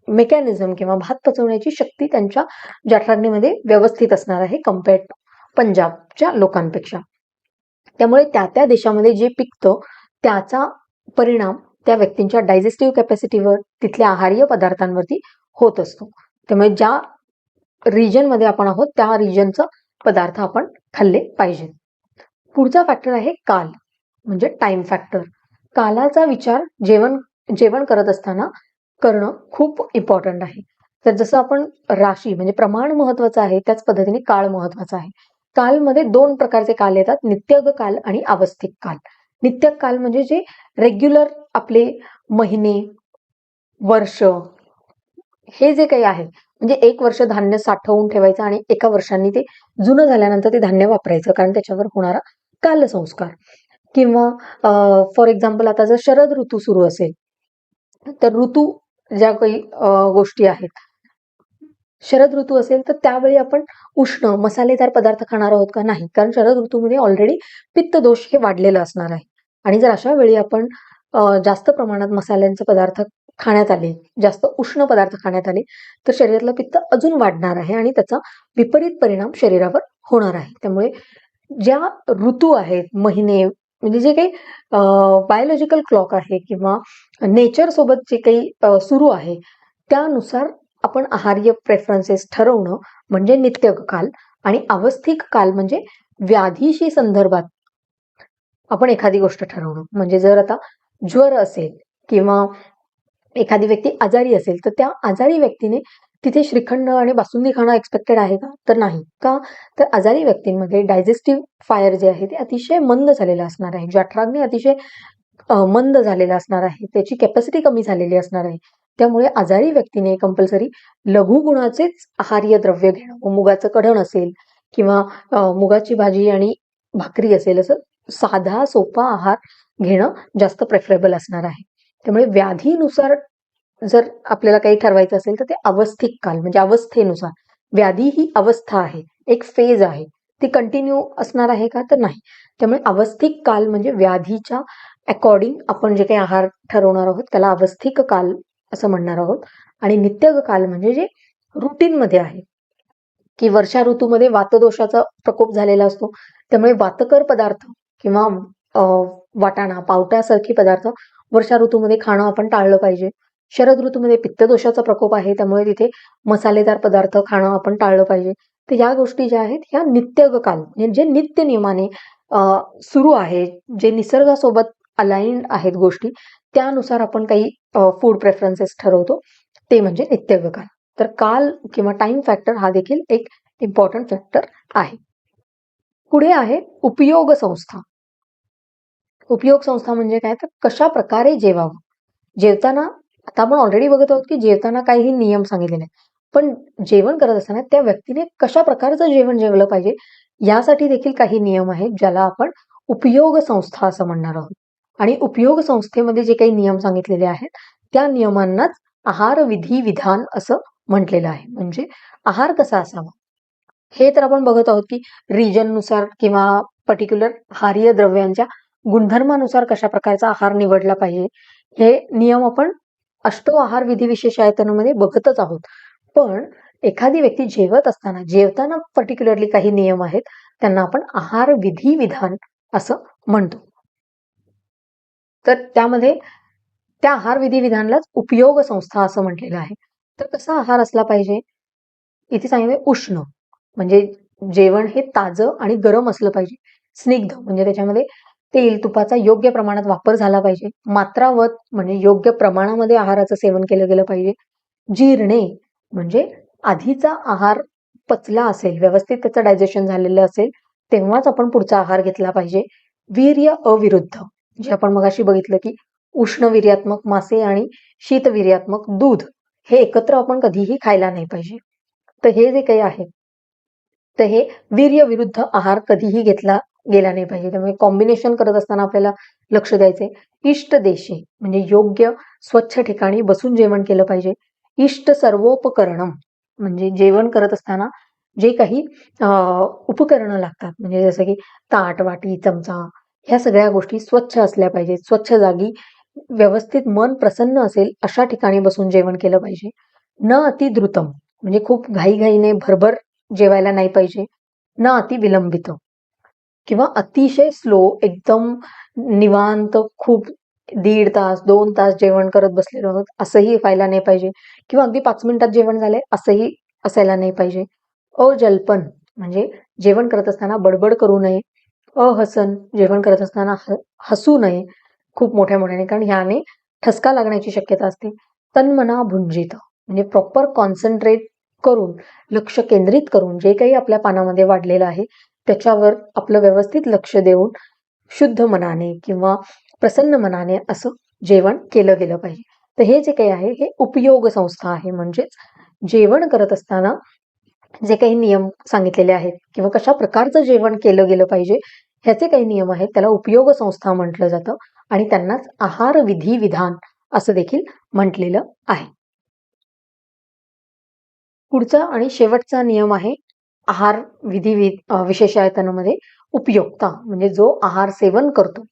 मेकॅनिझम किंवा भात पचवण्याची शक्ती त्यांच्या जठराग्नीमध्ये व्यवस्थित असणार आहे कम्पेअर्ड टू पंजाबच्या लोकांपेक्षा. त्यामुळे त्या त्या देशामध्ये जे पिकतं त्याचा परिणाम त्या व्यक्तींच्या डायजेस्टिव्ह कॅपॅसिटीवर, तिथल्या आहार्य पदार्थांवरती होत असतो. त्यामुळे ज्या रिजनमध्ये आपण आहोत त्या रिजनचा पदार्थ आपण खाल्ले पाहिजेत. पुढचा फॅक्टर आहे काल, म्हणजे टाइम फॅक्टर. कालाचा विचार जेवण करत असताना करणं खूप इम्पॉर्टंट आहे. तर जसं आपण राशी म्हणजे प्रमाण महत्वाचं आहे, त्याच पद्धतीने काळ महत्वाचा आहे. कालमध्ये 2 प्रकारचे काल येतात, नित्यग काल आणि अवस्थिक काल. नित्यग काल म्हणजे जे रेग्युलर आपले महिने, वर्ष हे जे काही आहे, म्हणजे 1 वर्ष धान्य साठवून ठेवायचं आणि एका वर्षांनी ते जुनं झाल्यानंतर ते धान्य वापरायचं, कारण त्याच्यावर होणारा कालसंस्कार. किंवा फॉर एक्झाम्पल आता जर शरद ऋतू सुरू असेल तर ऋतू ज्या काही गोष्टी आहेत, शरद ऋतू असेल तर त्यावेळी आपण उष्ण मसालेदार पदार्थ खाणार आहोत का? नाही. कारण शरद ऋतूमध्ये ऑलरेडी पित्त दोष हे वाढलेलं असणार आहे. आणि जर अशा वेळी आपण जास्त प्रमाणात मसाल्यांचे पदार्थ खाण्यात आले, जास्त उष्ण पदार्थ खाण्यात आले तर शरीरातलं पित्त अजून वाढणार आहे आणि त्याचा विपरीत परिणाम शरीरावर होणार आहे. त्यामुळे ज्या ऋतू आहेत, महिने, म्हणजे जे काही बायोलॉजिकल क्लॉक आहे किंवा नेचर सोबत जे काही सुरू आहे त्यानुसार आपण आहार्य प्रेफरन्सेस ठरवणं म्हणजे नित्यग काल. आणि अवस्थिक काल म्हणजे व्याधीशी संदर्भात आपण एखादी गोष्ट ठरवणं. म्हणजे जर आता ज्वर असेल किंवा एखादी व्यक्ती आजारी असेल तर त्या आजारी व्यक्तीने तिथे श्रीखंड आणि बासुंदी खाणं एक्सपेक्टेड आहे का? तर नाही. का? तर आजारी व्यक्तींमध्ये डायजेस्टिव्ह फायर जे आहे ते अतिशय मंद झालेलं असणार आहे, जठराग्नी अतिशय मंद झालेला असणार आहे, त्याची कॅपॅसिटी कमी झालेली असणार आहे. त्यामुळे आजारी व्यक्तीने कंपल्सरी लघु गुणाचेच आहार्य द्रव्य घेणं, मुगाचं कढण असेल किंवा मुगाची भाजी आणि भाकरी असेल, असं साधा सोपा आहार घेणं जास्त प्रेफरेबल असणार आहे. त्यामुळे व्याधीनुसार जर आपल्याला काही ठरवायचं असेल तर ते अवस्थिक काल म्हणजे अवस्थेनुसार. व्याधी ही अवस्था आहे, एक फेज आहे, ती कंटिन्यू असणार आहे का? तर नाही. त्यामुळे अवस्थिक काल म्हणजे व्याधीच्या अकॉर्डिंग आपण जे काही आहार ठरवणार आहोत त्याला अवस्थिक काल असं म्हणणार आहोत. आणि नित्यग काल म्हणजे जे रुटीनमध्ये आहे, की वर्षा ऋतूमध्ये वातदोषाचा प्रकोप झालेला असतो, त्यामुळे वातकर पदार्थ किंवा वाटाणा, पावट्यासारखे पदार्थ वर्षा ऋतूमध्ये खाणं आपण टाळलं पाहिजे. शरद ऋतूमध्ये पित्तदोषाचा प्रकोप आहे, त्यामुळे तिथे मसालेदार पदार्थ खाणं आपण टाळलं पाहिजे. तर या गोष्टी ज्या आहेत ह्या नित्यग काल म्हणजे जे नित्य नियमाने सुरू आहे, जे निसर्गासोबत अलाइन्ड आहेत गोष्टी, त्यानुसार आपण काही फूड प्रेफरन्सेस ठरवतो, ते म्हणजे नित्यग काल. तर काल किंवा टाइम फॅक्टर हा देखील एक इम्पॉर्टंट फॅक्टर आहे. पुढे आहे उपयोग संस्था. उपयोग संस्था म्हणजे काय? तर कशा प्रकारे जेवावं. जेवताना आता आपण ऑलरेडी बघत आहोत की जेवताना काही नियम सांगितलेले आहेत, पण जेवण करत असताना त्या व्यक्तीने कशा प्रकारचं जेवण जेवलं पाहिजे यासाठी देखील काही नियम आहेत, ज्याला आपण उपयोग संस्था असं म्हणणार आहोत. आणि उपयोग संस्थेमध्ये जे काही नियम सांगितलेले आहेत त्या नियमांनाच आहार विधी विधान असं म्हटलेलं आहे. म्हणजे आहार कसा असावा हे तर आपण बघत आहोत की रिजननुसार किंवा पर्टिक्युलर आहार्य द्रव्यांच्या गुणधर्मानुसार कशा प्रकारचा आहार निवडला पाहिजे हे नियम आपण अष्टो आहार विधी विशेषायतनामध्ये बघतच आहोत. पण एखादी व्यक्ती जेवताना पर्टिक्युलरली काही नियम आहेत, त्यांना आपण आहार विधी विधान असं म्हणतो. तर त्यामध्ये त्या आहार विधी विधानलाच उपयोग संस्था असं म्हटलेलं आहे. तर कसा आहार असला पाहिजे? इथे सांगितलं उष्ण म्हणजे जेवण हे ताजं आणि गरम असलं पाहिजे. स्निग्ध म्हणजे त्याच्यामध्ये तेल तुपाचा योग्य प्रमाणात वापर झाला पाहिजे. मात्रावत म्हणजे योग्य प्रमाणामध्ये आहाराचं सेवन केलं गेलं पाहिजे. जीर्णे म्हणजे आधीचा आहार पचला असेल, व्यवस्थित त्याचं डायजेशन झालेलं असेल, तेव्हाच आपण पुढचा आहार घेतला पाहिजे. वीर्य अविरुद्ध, जे आपण मगाशी बघितलं की उष्णवीर्यात्मक मासे आणि शीतवीर्यात्मक दूध हे एकत्र आपण कधीही खायला नाही पाहिजे. तर हे जे काही आहे तर हे वीर्य विरुद्ध आहार कधीही घेतला गेला नाही पाहिजे. त्यामुळे कॉम्बिनेशन करत असताना आपल्याला लक्ष द्यायचे. इष्ट देशे म्हणजे योग्य स्वच्छ ठिकाणी बसून जेवण केलं पाहिजे. इष्ट सर्वोपकरणम म्हणजे जेवण करत असताना जे काही उपकरणं लागतात, म्हणजे जसं की ताट, वाटी, चमचा, ह्या सगळ्या गोष्टी स्वच्छ असल्या पाहिजेत. स्वच्छ जागी व्यवस्थित मन प्रसन्न असेल अशा ठिकाणी बसून जेवण केलं पाहिजे. न अति द्रुतम म्हणजे खूप घाईघाईने भरभर जेवायला नाही पाहिजे. न अति विलंबित किंवा अतिशय स्लो, एकदम निवांत खूप 1.5 तास 2 तास जेवण करत बसलेलो आहोत असंही व्हायला नाही पाहिजे. किंवा अगदी 5 मिनिटात जेवण झालंय असंही असायला नाही पाहिजे. अजल्पन म्हणजे जेवण करत असताना बडबड करू नये. अहसन जेवण करत असताना हसू नये खूप मोठ्या मोठ्याने, कारण ह्याने ठसका लागण्याची शक्यता असते. तन्मना भुंजित म्हणजे प्रॉपर कॉन्सन्ट्रेट करून, लक्ष केंद्रित करून जे काही आपल्या पानामध्ये वाढलेलं आहे त्याच्यावर आपलं व्यवस्थित लक्ष देऊन शुद्ध मनाने किंवा प्रसन्न मनाने असं जेवण केलं गेलं पाहिजे. तर हे जे काही आहे हे उपयोग संस्था आहे. म्हणजेच जेवण करत असताना जे काही नियम सांगितलेले आहेत किंवा कशा प्रकारचं जेवण केलं गेलं पाहिजे ह्याचे काही नियम आहेत, त्याला उपयोग संस्था म्हटलं जातं आणि त्यांनाच आहार विधी विधान असं देखील म्हटलेलं आहे. पुढचा आणि शेवटचा नियम आहे आहार विधी विशेषायतनामध्ये उपयोक्ता म्हणजे जो आहार सेवन करतो,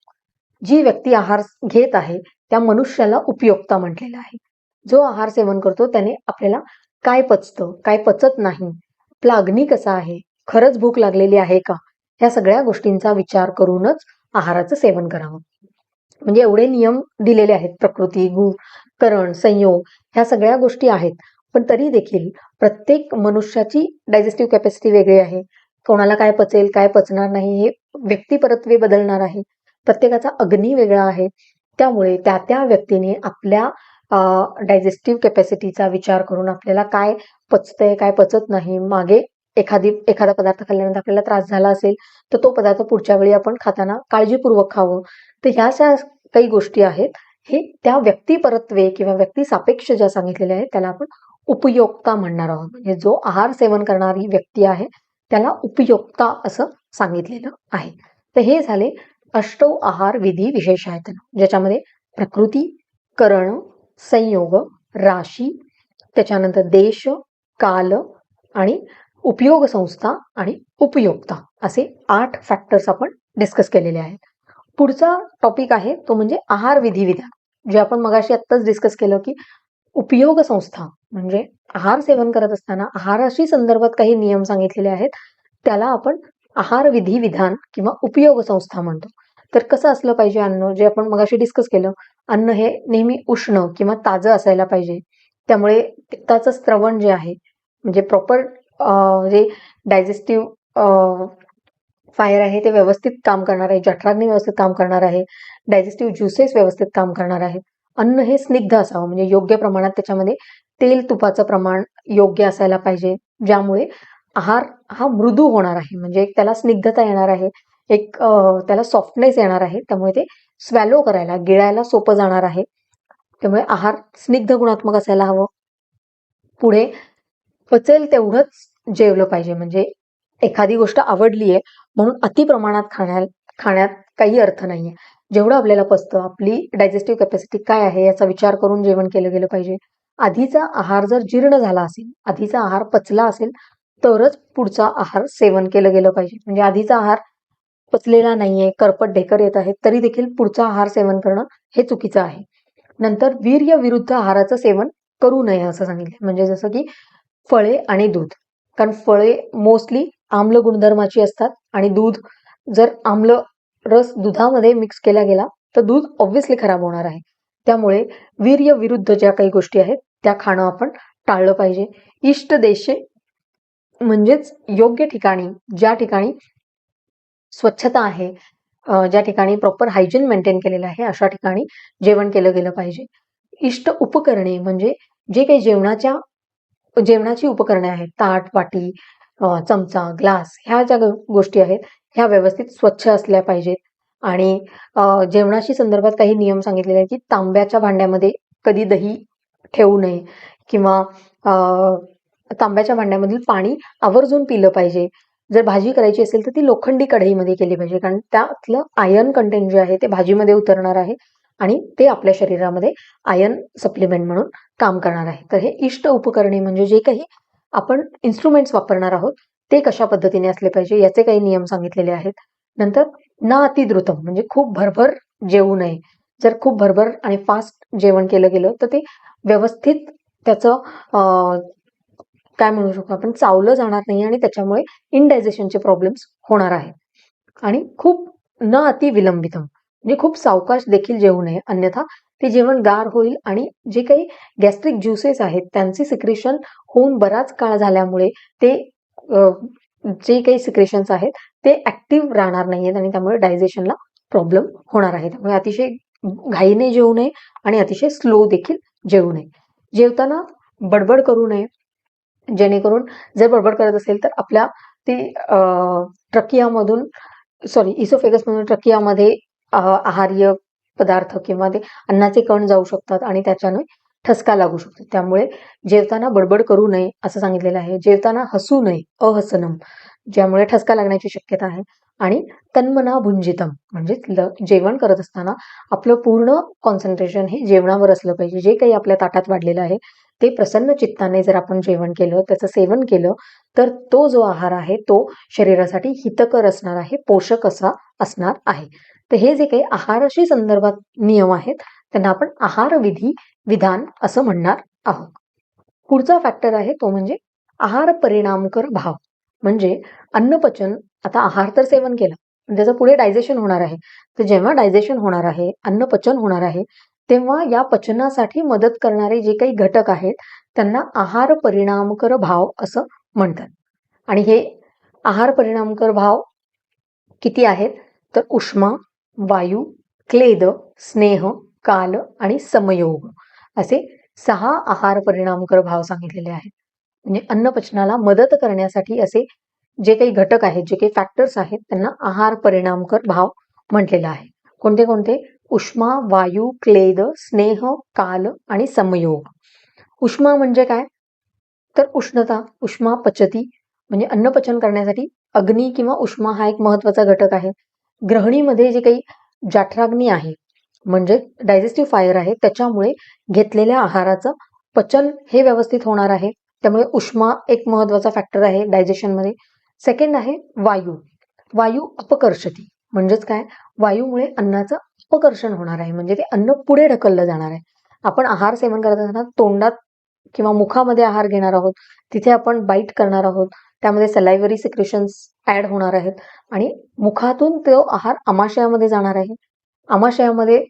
जी व्यक्ती आहार घेत आहे त्या मनुष्याला उपयोक्ता म्हटलेलं आहे. जो आहार सेवन करतो त्याने आपल्याला काय पचतं, काय पचत नाही, आपला अग्नी कसा आहे, खरंच भूक लागलेली आहे का, ह्या सगळ्या गोष्टींचा विचार करूनच आहाराचं सेवन करावं. म्हणजे एवढे नियम दिलेले आहेत. प्रकृती, गुण, करण, संयोग ह्या सगळ्या गोष्टी आहेत. पण तरी देखील प्रत्येक मनुष्याची डायजेस्टिव्ह कॅपॅसिटी वेगळी आहे. कोणाला काय पचेल, काय पचणार नाही हे व्यक्तिपरत्वे बदलणार आहे. प्रत्येकाचा अग्नी वेगळा आहे. त्यामुळे त्या व्यक्तीने आपल्या डायजेस्टिव्ह कॅपॅसिटीचा विचार करून आपल्याला काय पचतंय, काय पचत नाही, मागे एखादा पदार्थ खाल्ल्यानंतर आपल्याला त्रास झाला असेल तर तो पदार्थ पुढच्या वेळी आपण खाताना काळजीपूर्वक खावं. तर ह्या ज्या काही गोष्टी आहेत हे त्या व्यक्तिपरत्वे किंवा व्यक्तिसापेक्ष ज्या सांगितलेल्या आहेत त्याला आपण उपयोक्ता म्हणणार आहोत. म्हणजे जो आहार सेवन करणारी व्यक्ती आहे त्याला उपयोक्ता असं सांगितलेलं आहे. तर हे झाले अष्टौ आहार विधी विशेषायतन, ज्याच्यामध्ये प्रकृती, करण, संयोग, राशी, त्याच्यानंतर देश, काल आणि उपयोग संस्था आणि उपयोक्ता असे 8 फॅक्टर्स आपण डिस्कस केलेले आहेत. पुढचा टॉपिक आहे तो म्हणजे आहार विधी विधान, जे आपण मगाशी आत्ताच डिस्कस केलं की उपयोग संस्था म्हणजे आहार सेवन करत असताना आहाराशी संदर्भात काही नियम सांगितलेले आहेत त्याला आपण आहार विधी विधान किंवा उपयोग संस्था म्हणतो. तर कसं असलं पाहिजे अन्न, जे आपण मगाशी डिस्कस केलं, अन्न हे नेहमी उष्ण किंवा ताजं असायला पाहिजे. त्यामुळे पित्ताचं स्त्रवण जे आहे म्हणजे प्रॉपर जे डायजेस्टिव्ह फायर आहे ते व्यवस्थित काम करणार आहे, जठराग्नी व्यवस्थित काम करणार आहे, डायजेस्टिव्ह ज्युसेस व्यवस्थित काम करणार आहेत. अन्न हे स्निग्ध असावं म्हणजे योग्य प्रमाणात त्याच्यामध्ये तेल तुपाचं प्रमाण योग्य असायला पाहिजे, ज्यामुळे आहार हा मृदू होणार आहे. म्हणजे एक त्याला स्निग्धता येणार आहे, एक त्याला सॉफ्टनेस येणार आहे. त्यामुळे ते स्वॅलो करायला, गिळायला सोपं जाणार आहे. त्यामुळे आहार स्निग्ध गुणात्मक असायला हवं. पुढे पचेल तेवढंच जेवलं पाहिजे. म्हणजे एखादी गोष्ट आवडली आहे म्हणून अति प्रमाणात खाण्यात काही अर्थ नाहीये. जेवढं आपल्याला पचतं, आपली डायजेस्टिव्ह कॅपॅसिटी काय आहे याचा विचार करून जेवण केलं गेलं पाहिजे. आधीचा आहार जर जीर्ण झाला असेल, आधीचा आहार पचला असेल तरच पुढचा आहार सेवन केलं गेलं पाहिजे. म्हणजे आधीचा आहार पचलेला नाहीये, करपट ढेकर येत आहे तरी देखील पुढचा आहार सेवन करणं हे चुकीचं आहे. नंतर वीर्य विरुद्ध आहाराचं सेवन करू नये असं सांगितलं. म्हणजे जसं की फळे आणि दूध, कारण फळे मोस्टली आम्ल गुणधर्माची असतात आणि दूध जर आम्ल रस दुधामध्ये मिक्स केला गेला तर दूध ऑब्व्हियसली खराब होणार आहे. त्यामुळे वीर्य विरुद्ध ज्या काही गोष्टी आहेत त्या खाणं आपण टाळलं पाहिजे. इष्ट देशे म्हणजेच योग्य ठिकाणी, ज्या ठिकाणी स्वच्छता आहे, ज्या ठिकाणी प्रॉपर हायजीन मेंटेन केलेलं आहे अशा ठिकाणी जेवण केलं गेलं पाहिजे. इष्ट उपकरणे म्हणजे जे काही जेवणाची उपकरणे आहेत, ताट, वाटी, चमचा, ग्लास ह्या ज्या गोष्टी आहेत ह्या व्यवस्थित स्वच्छ असल्या पाहिजेत. आणि जेवणाशी संदर्भात काही नियम सांगितलेले आहेत, की तांब्याच्या भांड्यामध्ये कधी दही ठेवू नये किंवा तांब्याच्या भांड्यामधील पाणी आवर्जून पिलं पाहिजे. जर भाजी करायची असेल तर ती लोखंडी कढईमध्ये केली पाहिजे, कारण त्यातलं आयर्न कंटेंट जे आहे ते भाजीमध्ये उतरणार आहे आणि ते आपल्या शरीरामध्ये आयर्न सप्लिमेंट म्हणून काम करणार आहे. तर हे इष्ट उपकरणे म्हणजे जे काही आपण इन्स्ट्रुमेंट्स वापरणार आहोत ते कशा पद्धतीने असले पाहिजे याचे काही नियम सांगितलेले आहेत. नंतर ना अतिद्रुतम म्हणजे खूप भरभर जेवू नये. जर खूप भरभर आणि फास्ट जेवण केलं गेलं तर ते व्यवस्थित त्याचं काय म्हणू शकतो आपण, चावलं जाणार नाही आणि त्याच्यामुळे इनडायजेशनचे प्रॉब्लेम्स होणार आहेत. आणि खूप न अति विलंबितम म्हणजे खूप सावकाश देखील जेवू नये, अन्यथा ते जेवण गार होईल आणि जे काही गॅस्ट्रिक ज्युसेस आहेत त्यांचे सिक्रेशन होऊन बराच काळ झाल्यामुळे ते जे काही सिक्रेशन्स आहेत ते ऍक्टिव्ह राहणार नाहीयेत आणि त्यामुळे डायजेशनला प्रॉब्लेम होणार आहे. त्यामुळे अतिशय घाईने जेवू नये आणि अतिशय स्लो देखील जेवू नये. जेवताना बडबड करू नये, जेणेकरून जर बडबड करत असेल तर आपल्या ते ट्रकियामधून इसोफेगसमधून ट्रकियामध्ये आहार्य पदार्थ किंवा ते अन्नाचे कण जाऊ शकतात आणि त्याच्याने ठसका लागू शकतो. त्यामुळे जेवताना बडबड करू नये असं सांगितलेलं आहे. जेवताना हसू नये, अहसनम, ज्यामुळे ठसका लागण्याची शक्यता आहे. आणि तन्मना भुंजितम म्हणजे जेवण करत असताना आपलं पूर्ण कॉन्सन्ट्रेशन हे जेवणावर असलं पाहिजे. जे काही आपल्या ताटात वाढलेलं आहे ते प्रसन्न चित्ताने जर आपण जेवण केलं, त्याचं सेवन केलं तर तो जो आहार आहे तो शरीरासाठी हितकर असणार आहे, पोषक असा असणार आहे. तर हे जे काही आहाराशी संदर्भात नियम आहेत त्यांना आपण आहारविधी विधान असं म्हणणार आहोत. पुढचा फॅक्टर आहे तो म्हणजे आहार परिणामकर भाव. म्हणजे अन्नपचन, आता आहार तर सेवन केला पण त्याचं पुढे डायजेशन होणार आहे. तर जेव्हा डायजेशन होणार आहे, अन्नपचन होणार आहे, तेव्हा या पचनासाठी मदत करणारे जे काही घटक आहेत त्यांना आहार परिणामकर भाव असं म्हणतात. आणि हे आहार परिणामकर भाव किती आहेत तर उष्मा, वायू, क्लेद, स्नेह, काल आणि समयोग असे 6 आहार परिणामकर भाव सांगितलेले आहेत. म्हणजे अन्नपचनाला मदत करण्यासाठी असे जे काही घटक आहेत, जे काही फॅक्टर्स आहेत त्यांना आहार परिणामकर भाव म्हटलेला आहे. कोणते कोणते? उष्मा, वायू, क्लेद, स्नेह, काल आणि समयोग. उष्मा म्हणजे काय तर उष्णता, उष्मा पचती म्हणजे अन्न पचन करण्यासाठी अग्नी किंवा उष्मा हा एक महत्वाचा घटक आहे. ग्रहणीमध्ये जे काही जाठराग्नी आहे म्हणजे डायजेस्टिव्ह फायर आहे त्याच्यामुळे घेतलेल्या आहाराचं पचन हे व्यवस्थित होणार आहे. त्यामुळे उष्मा एक महत्वाचा फॅक्टर आहे डायजेशनमध्ये. सेकंड आहे वायू. वायू अपकर्षती म्हणजेच काय, वायूमुळे अन्नाचं अपकर्षण होणार आहे म्हणजे ते अन्न पुढे ढकललं जाणार आहे. आपण आहार सेवन करत असताना तोंडात किंवा मुखामध्ये आहार घेणार आहोत, तिथे आपण बाईट करणार आहोत, त्यामध्ये सलायव्हरी सिक्रेशन्स ऍड होणार आहेत आणि मुखातून तो आहार आमाशयामध्ये जाणार आहे. आमाशयामध्ये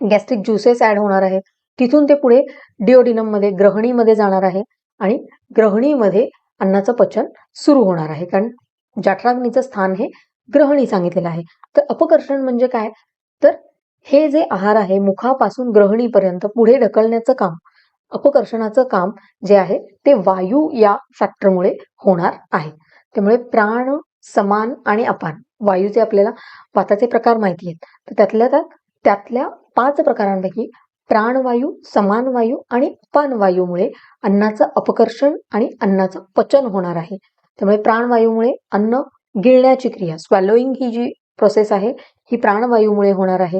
गॅस्ट्रिक ज्युसेस ऍड होणार आहेत. तिथून ते पुढे डिओडिनममध्ये ग्रहणीमध्ये जाणार आहे आणि ग्रहणीमध्ये अन्नाचं पचन सुरू होणार आहे, कारण जठराग्नीचं स्थान हे ग्रहणी सांगितलेलं आहे. तर अपकर्षण म्हणजे काय तर हे जे आहार आहे मुखापासून ग्रहणीपर्यंत पुढे ढकलण्याचं काम, अपकर्षणाचं काम जे आहे ते वायू या फॅक्टरमुळे होणार आहे. त्यामुळे प्राण, समान आणि अपान वायूचे आपल्याला वाताचे प्रकार माहिती आहेत. तर त्यातल्या 5 प्रकारांपैकी प्राणवायू, समान वायू आणि अपान वायूमुळे अन्नाचं अपकर्षण आणि अन्नाचं पचन होणार आहे. त्यामुळे प्राणवायूमुळे अन्न गिळण्याची क्रिया, स्वॅलोईंग ही जी प्रोसेस आहे ही प्राणवायूमुळे होणार आहे.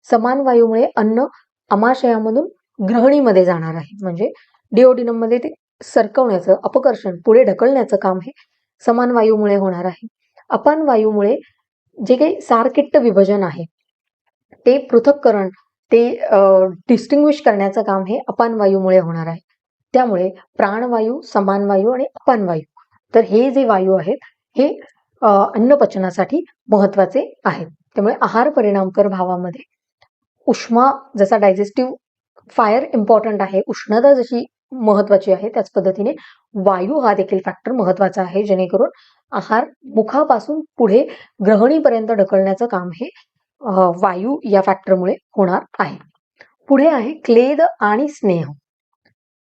समान वायूमुळे अन्न आमाशयामधून ग्रहणीमध्ये जाणार आहे म्हणजे डिओडिनममध्ये ते सरकवण्याचं, अपकर्षण पुढे ढकलण्याचं काम हे समान वायूमुळे होणार आहे. अपान वायूमुळे जे काही सारकिट्ट विभजन आहे ते पृथक्करण, ते डिस्टिंग्विश करण्याचं काम हे अपान वायूमुळे होणार आहे. त्यामुळे प्राणवायू, समान वायू आणि अपान वायू, तर हे जे वायू आहेत हे अन्नपचनासाठी महत्वाचे आहेत. त्यामुळे आहार परिणामकर भावामध्ये उष्मा जसा डायजेस्टिव्ह फायर इम्पॉर्टंट आहे, उष्णता जशी महत्वाची आहे, त्याच पद्धतीने वायू हा देखील फॅक्टर महत्वाचा आहे, जेणेकरून आहार मुखापासून पुढे ग्रहणीपर्यंत ढकलण्याचं काम हे वायू या फॅक्टरमुळे होणार आहे. पुढे आहे क्लेद आणि स्नेह.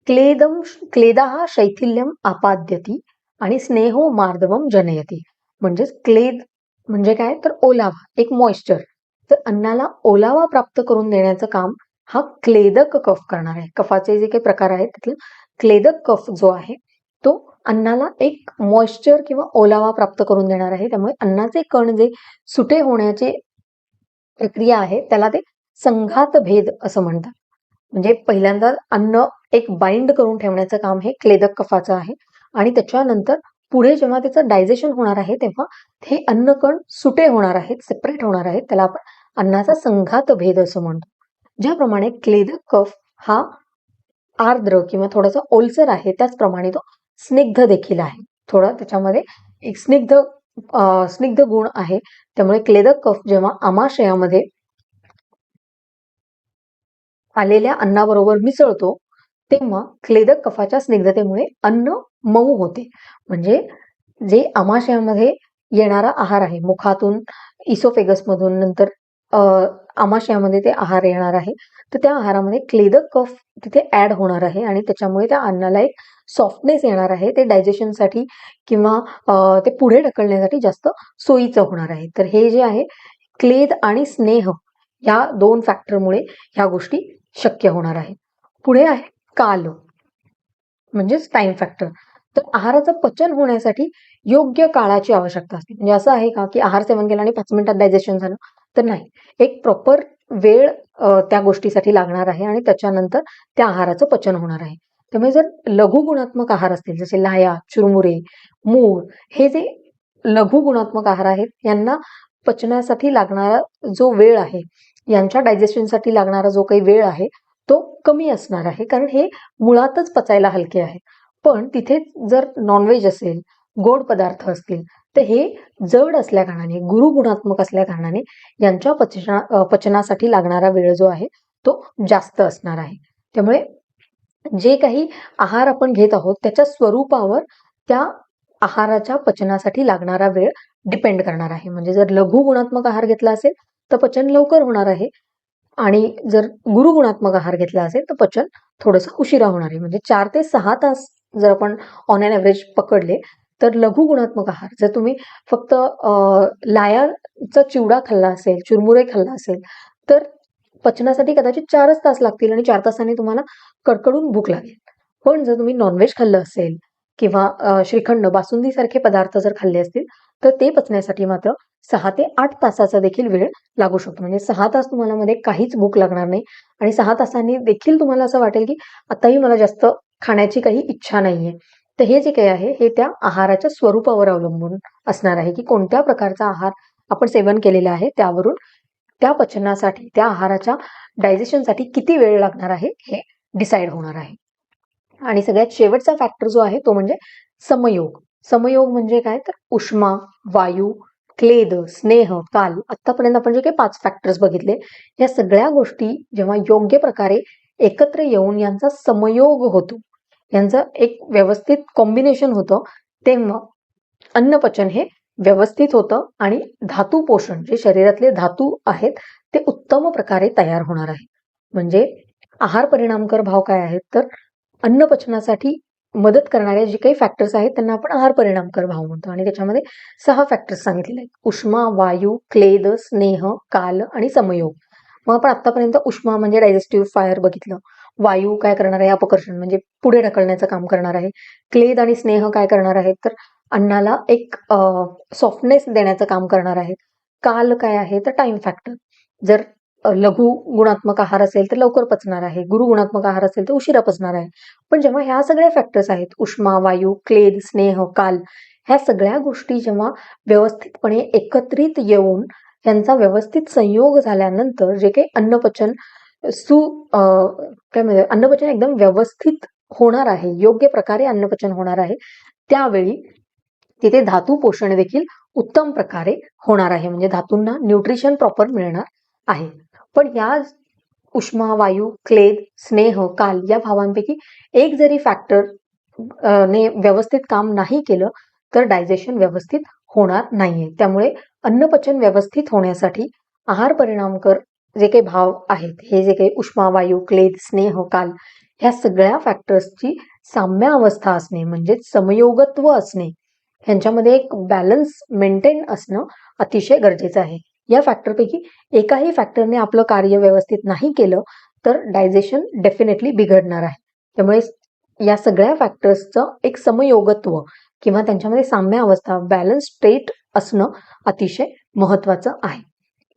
क्लेदः शैथिल्यम आपाद्यति आणि स्नेहो मार्दवम जनयति. म्हणजेच क्लेद म्हणजे काय, तर ओलावा, एक मॉइश्चर. तर अन्नाला ओलावा प्राप्त करून देण्याचं काम हा क्लेदक कफ करणार आहे. कफाचे जे काही प्रकार आहेत त्यातला क्लेदक कफ जो आहे तो अन्नाला एक मॉइश्चर किंवा ओलावा प्राप्त करून देणार आहे. त्यामुळे अन्नाचे कण जे सुटे होण्याची प्रक्रिया आहे त्याला ते संघात भेद असं म्हणतात. म्हणजे पहिल्यांदा अन्न एक बाइंड करून ठेवण्याचं काम हे क्लेदक कफाचं आहे आणि त्याच्यानंतर पुढे जेव्हा त्याचं डायजेशन होणार आहे तेव्हा हे अन्नकण सुटे होणार आहेत, सेपरेट होणार आहेत. त्याला आपण अन्नाचा संघात भेद असं म्हणतो. ज्याप्रमाणे क्लेदक कफ हा आर्द्र किंवा थोडासा ओलसर आहे, त्याचप्रमाणे तो स्निग्ध देखील आहे. थोडा त्याच्यामध्ये एक स्निग्ध गुण आहे. त्यामुळे क्लेदक कफ जेव्हा आमाशयामध्ये आलेल्या अन्नाबरोबर मिसळतो तेव्हा क्लेदक कफाच्या स्निग्धतेमुळे अन्न मऊ होते. म्हणजे जे आमाशयामध्ये येणारा आहार आहे, मुखातून इसोफेगस मधून नंतर आमाशयामध्ये ते आहार येणार आहे, तर त्या आहारामध्ये क्लेदक कफ तिथे ऍड होणार आहे आणि त्याच्यामुळे त्या अन्नाला एक सॉफ्टनेस येणार आहे. ते डायजेशनसाठी किंवा ते पुढे ढकलण्यासाठी जास्त सोयीचं होणार आहे. तर हे जे आहे क्लेद आणि स्नेह या 2 फॅक्टरमुळे ह्या गोष्टी शक्य होणार आहे. पुढे आहे काल म्हणजेच टाइम फॅक्टर. तर आहाराचं पचन होण्यासाठी योग्य काळाची आवश्यकता असते. म्हणजे असं आहे का की आहार सेवन केलं आणि 5 मिनिटात डायजेशन झालं, तर नाही. एक प्रॉपर वेळ त्या गोष्टीसाठी लागणार आहे आणि त्याच्यानंतर त्या आहाराचं पचन होणार आहे. त्यामुळे जर लघु गुणात्मक आहार असतील जसे लाह्या, चुरमुरे, मूग, हे जे लघु गुणात्मक आहार आहेत यांना पचनासाठी लागणारा जो वेळ आहे, यांच्या डायजेशनसाठी लागणारा जो काही वेळ आहे तो कमी असणार आहे, कारण हे मुळातच पचायला हलके आहे. पण तिथे जर नॉनव्हेज असेल, गोड पदार्थ असतील, तर हे जड असल्या कारणाने, गुरुगुणात्मक असल्या कारणाने यांच्या पचनासाठी लागणारा वेळ जो आहे तो जास्त असणार आहे. त्यामुळे जे काही आहार आपण घेत आहोत त्याच्या स्वरूपावर त्या आहाराच्या पचनासाठी लागणारा वेळ डिपेंड करणार आहे. म्हणजे जर लघु गुणात्मक आहार घेतला असेल तर पचन लवकर होणार आहे आणि जर गुरुगुणात्मक आहार घेतला असेल तर पचन थोडंसं उशिरा होणार आहे. म्हणजे 4 ते 6 तास जर आपण ऑन एन ॲव्हरेज पकडले तर लघु गुणात्मक आहार जर तुम्ही फक्त लायाचा चिवडा खाल्ला असेल, चुरमुरे खाल्ला असेल, तर पचनासाठी कदाचित 4च तास लागतील आणि 4 तासांनी तुम्हाला कडकडून भूक लागेल. पण जर तुम्ही नॉनव्हेज खाल्लं असेल किंवा श्रीखंड, बासुंदीसारखे पदार्थ जर खाल्ले असतील, तर ते पचण्यासाठी मात्र 6 ते 8 तासाचा देखील वेळ लागू शकतो. म्हणजे 6 तास तुम्हाला मध्ये काहीच भूक लागणार नाही आणि 6 तासांनी देखील तुम्हाला असं वाटेल की आताही मला जास्त खाण्याची काही इच्छा नाहीये. तर हे जे काही आहे हे त्या आहाराच्या स्वरूपावर अवलंबून असणार आहे की कोणत्या प्रकारचा आहार आपण सेवन केलेला आहे त्यावरून त्या पचनासाठी, त्या आहाराच्या डायजेशनसाठी किती वेळ लागणार आहे हे डिसाईड होणार आहे. आणि सगळ्यात शेवटचा फॅक्टर जो आहे तो म्हणजे समयोग. समयोग म्हणजे काय, तर उष्मा, वायू, क्लेद, स्नेह, काल, आतापर्यंत आपण जे काही 5 फॅक्टर्स बघितले, या सगळ्या गोष्टी जेव्हा योग्य प्रकारे एकत्र येऊन यांचा समयोग होतो, यांचं एक व्यवस्थित कॉम्बिनेशन होतं, तेव्हा अन्नपचन हे व्यवस्थित होतं आणि धातू पोषण, जे शरीरातले धातू आहेत ते उत्तम प्रकारे तयार होणार आहे. म्हणजे आहार परिणामकर भाव काय आहेत, तर अन्नपचनासाठी मदत करणारे जे काही फॅक्टर्स आहेत त्यांना आपण आहार परिणामकर भाव म्हणतो आणि त्याच्यामध्ये 6 फॅक्टर्स सांगितलेले आहेत. उष्मा, वायू, क्लेद, स्नेह, काल आणि समयोग. मग आपण आतापर्यंत उष्मा म्हणजे डायजेस्टिव्ह फायर बघितलं. वायू काय करणार आहे, अपकर्षण म्हणजे पुढे ढकलण्याचं काम करणार आहे. क्लेद आणि स्नेह काय करणार आहेत, तर अन्नाला एक सॉफ्टनेस देण्याचं काम करणार आहेत. काल काय आहे, तर टाइम फॅक्टर. जर लघु गुणात्मक आहार असेल तर लवकर पचणार आहे, गुरु गुणात्मक आहार असेल तर उशिरा पचणार आहे. पण जेव्हा ह्या सगळ्या फॅक्टर्स आहेत, उष्मा, वायू, क्लेद, स्नेह, काल, ह्या सगळ्या गोष्टी जेव्हा व्यवस्थितपणे एकत्रित येऊन यांचा व्यवस्थित संयोग झाल्यानंतर जे काही अन्नपचन काय म्हणजे अन्नपचन एकदम व्यवस्थित होणार आहे, योग्य प्रकारे अन्नपचन होणार आहे, त्यावेळी तिथे धातू पोषण देखील उत्तम प्रकारे होणार आहे. म्हणजे धातूंना न्यूट्रिशन प्रॉपर मिळणार आहे. पण या उष्मा, वायू, क्लेद, स्नेह, काल या भावांपैकी एक जरी फॅक्टर ने व्यवस्थित काम नाही केलं तर डायजेशन व्यवस्थित होणार नाहीये. त्यामुळे अन्नपचन व्यवस्थित होण्यासाठी आहार परिणामकर जे काही भाव आहेत, हे जे काही उष्मा, वायू, क्लेद, स्नेह, काल ह्या सगळ्या फॅक्टर्सची साम्य अवस्था असणे म्हणजेच समयोगत्व असणे, ह्यांच्यामध्ये एक बॅलन्स मेंटेन असणं अतिशय गरजेचं आहे. या फॅक्टरपैकी एकाही फॅक्टरने आपलं कार्य व्यवस्थित नाही केलं तर डायजेशन डेफिनेटली बिघडणार आहे. त्यामुळे या सगळ्या फॅक्टर्सचं एक समयोगत्व किंवा त्यांच्यामध्ये साम्य अवस्था, बॅलन्स स्टेट असणं अतिशय महत्वाचं आहे.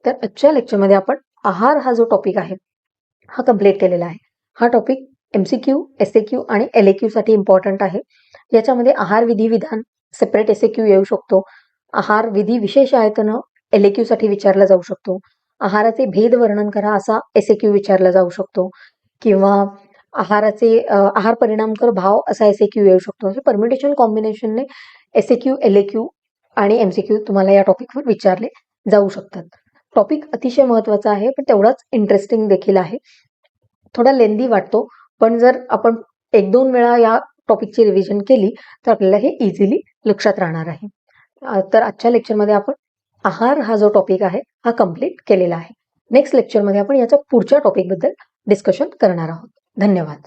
तर आजच्या लेक्चरमध्ये आपण आहार हा जो टॉपिक आहे हा कंप्लीट केलेला आहे. हा टॉपिक MCQ, SAQ आणि LAQ साठी इम्पॉर्टंट आहे. याच्यामध्ये आहार विधी विधान सेपरेट SAQ येऊ शकतो. आहार विधी विशेष आयतनं LAQ साठी विचारला जाऊ शकतो. आहाराचे भेद वर्णन करा असा SAQ विचारला जाऊ शकतो किंवा आहार परिणामकर भाव असा SAQ येऊ शकतो. असे परम्युटेशन कॉम्बिनेशनने SAQ, LAQ आणि MCQ तुम्हाला या टॉपिकवर विचारले जाऊ शकतात. टॉपिक अतिशय महत्वाचा आहे पण तेवढाच इंटरेस्टिंग देखील आहे. थोडा लेंदी वाटतो पण जर आपण 1-2 वेळा या टॉपिकची रिव्हिजन केली तर आपल्याला हे इझिली लक्षात राहणार आहे. तर आजच्या लेक्चरमध्ये आपण आहार हा जो टॉपिक आहे हा कंप्लीट केलेला आहे. नेक्स्ट लेक्चरमध्ये आपण याच्या पुढच्या टॉपिकबद्दल डिस्कशन करणार आहोत. धन्यवाद.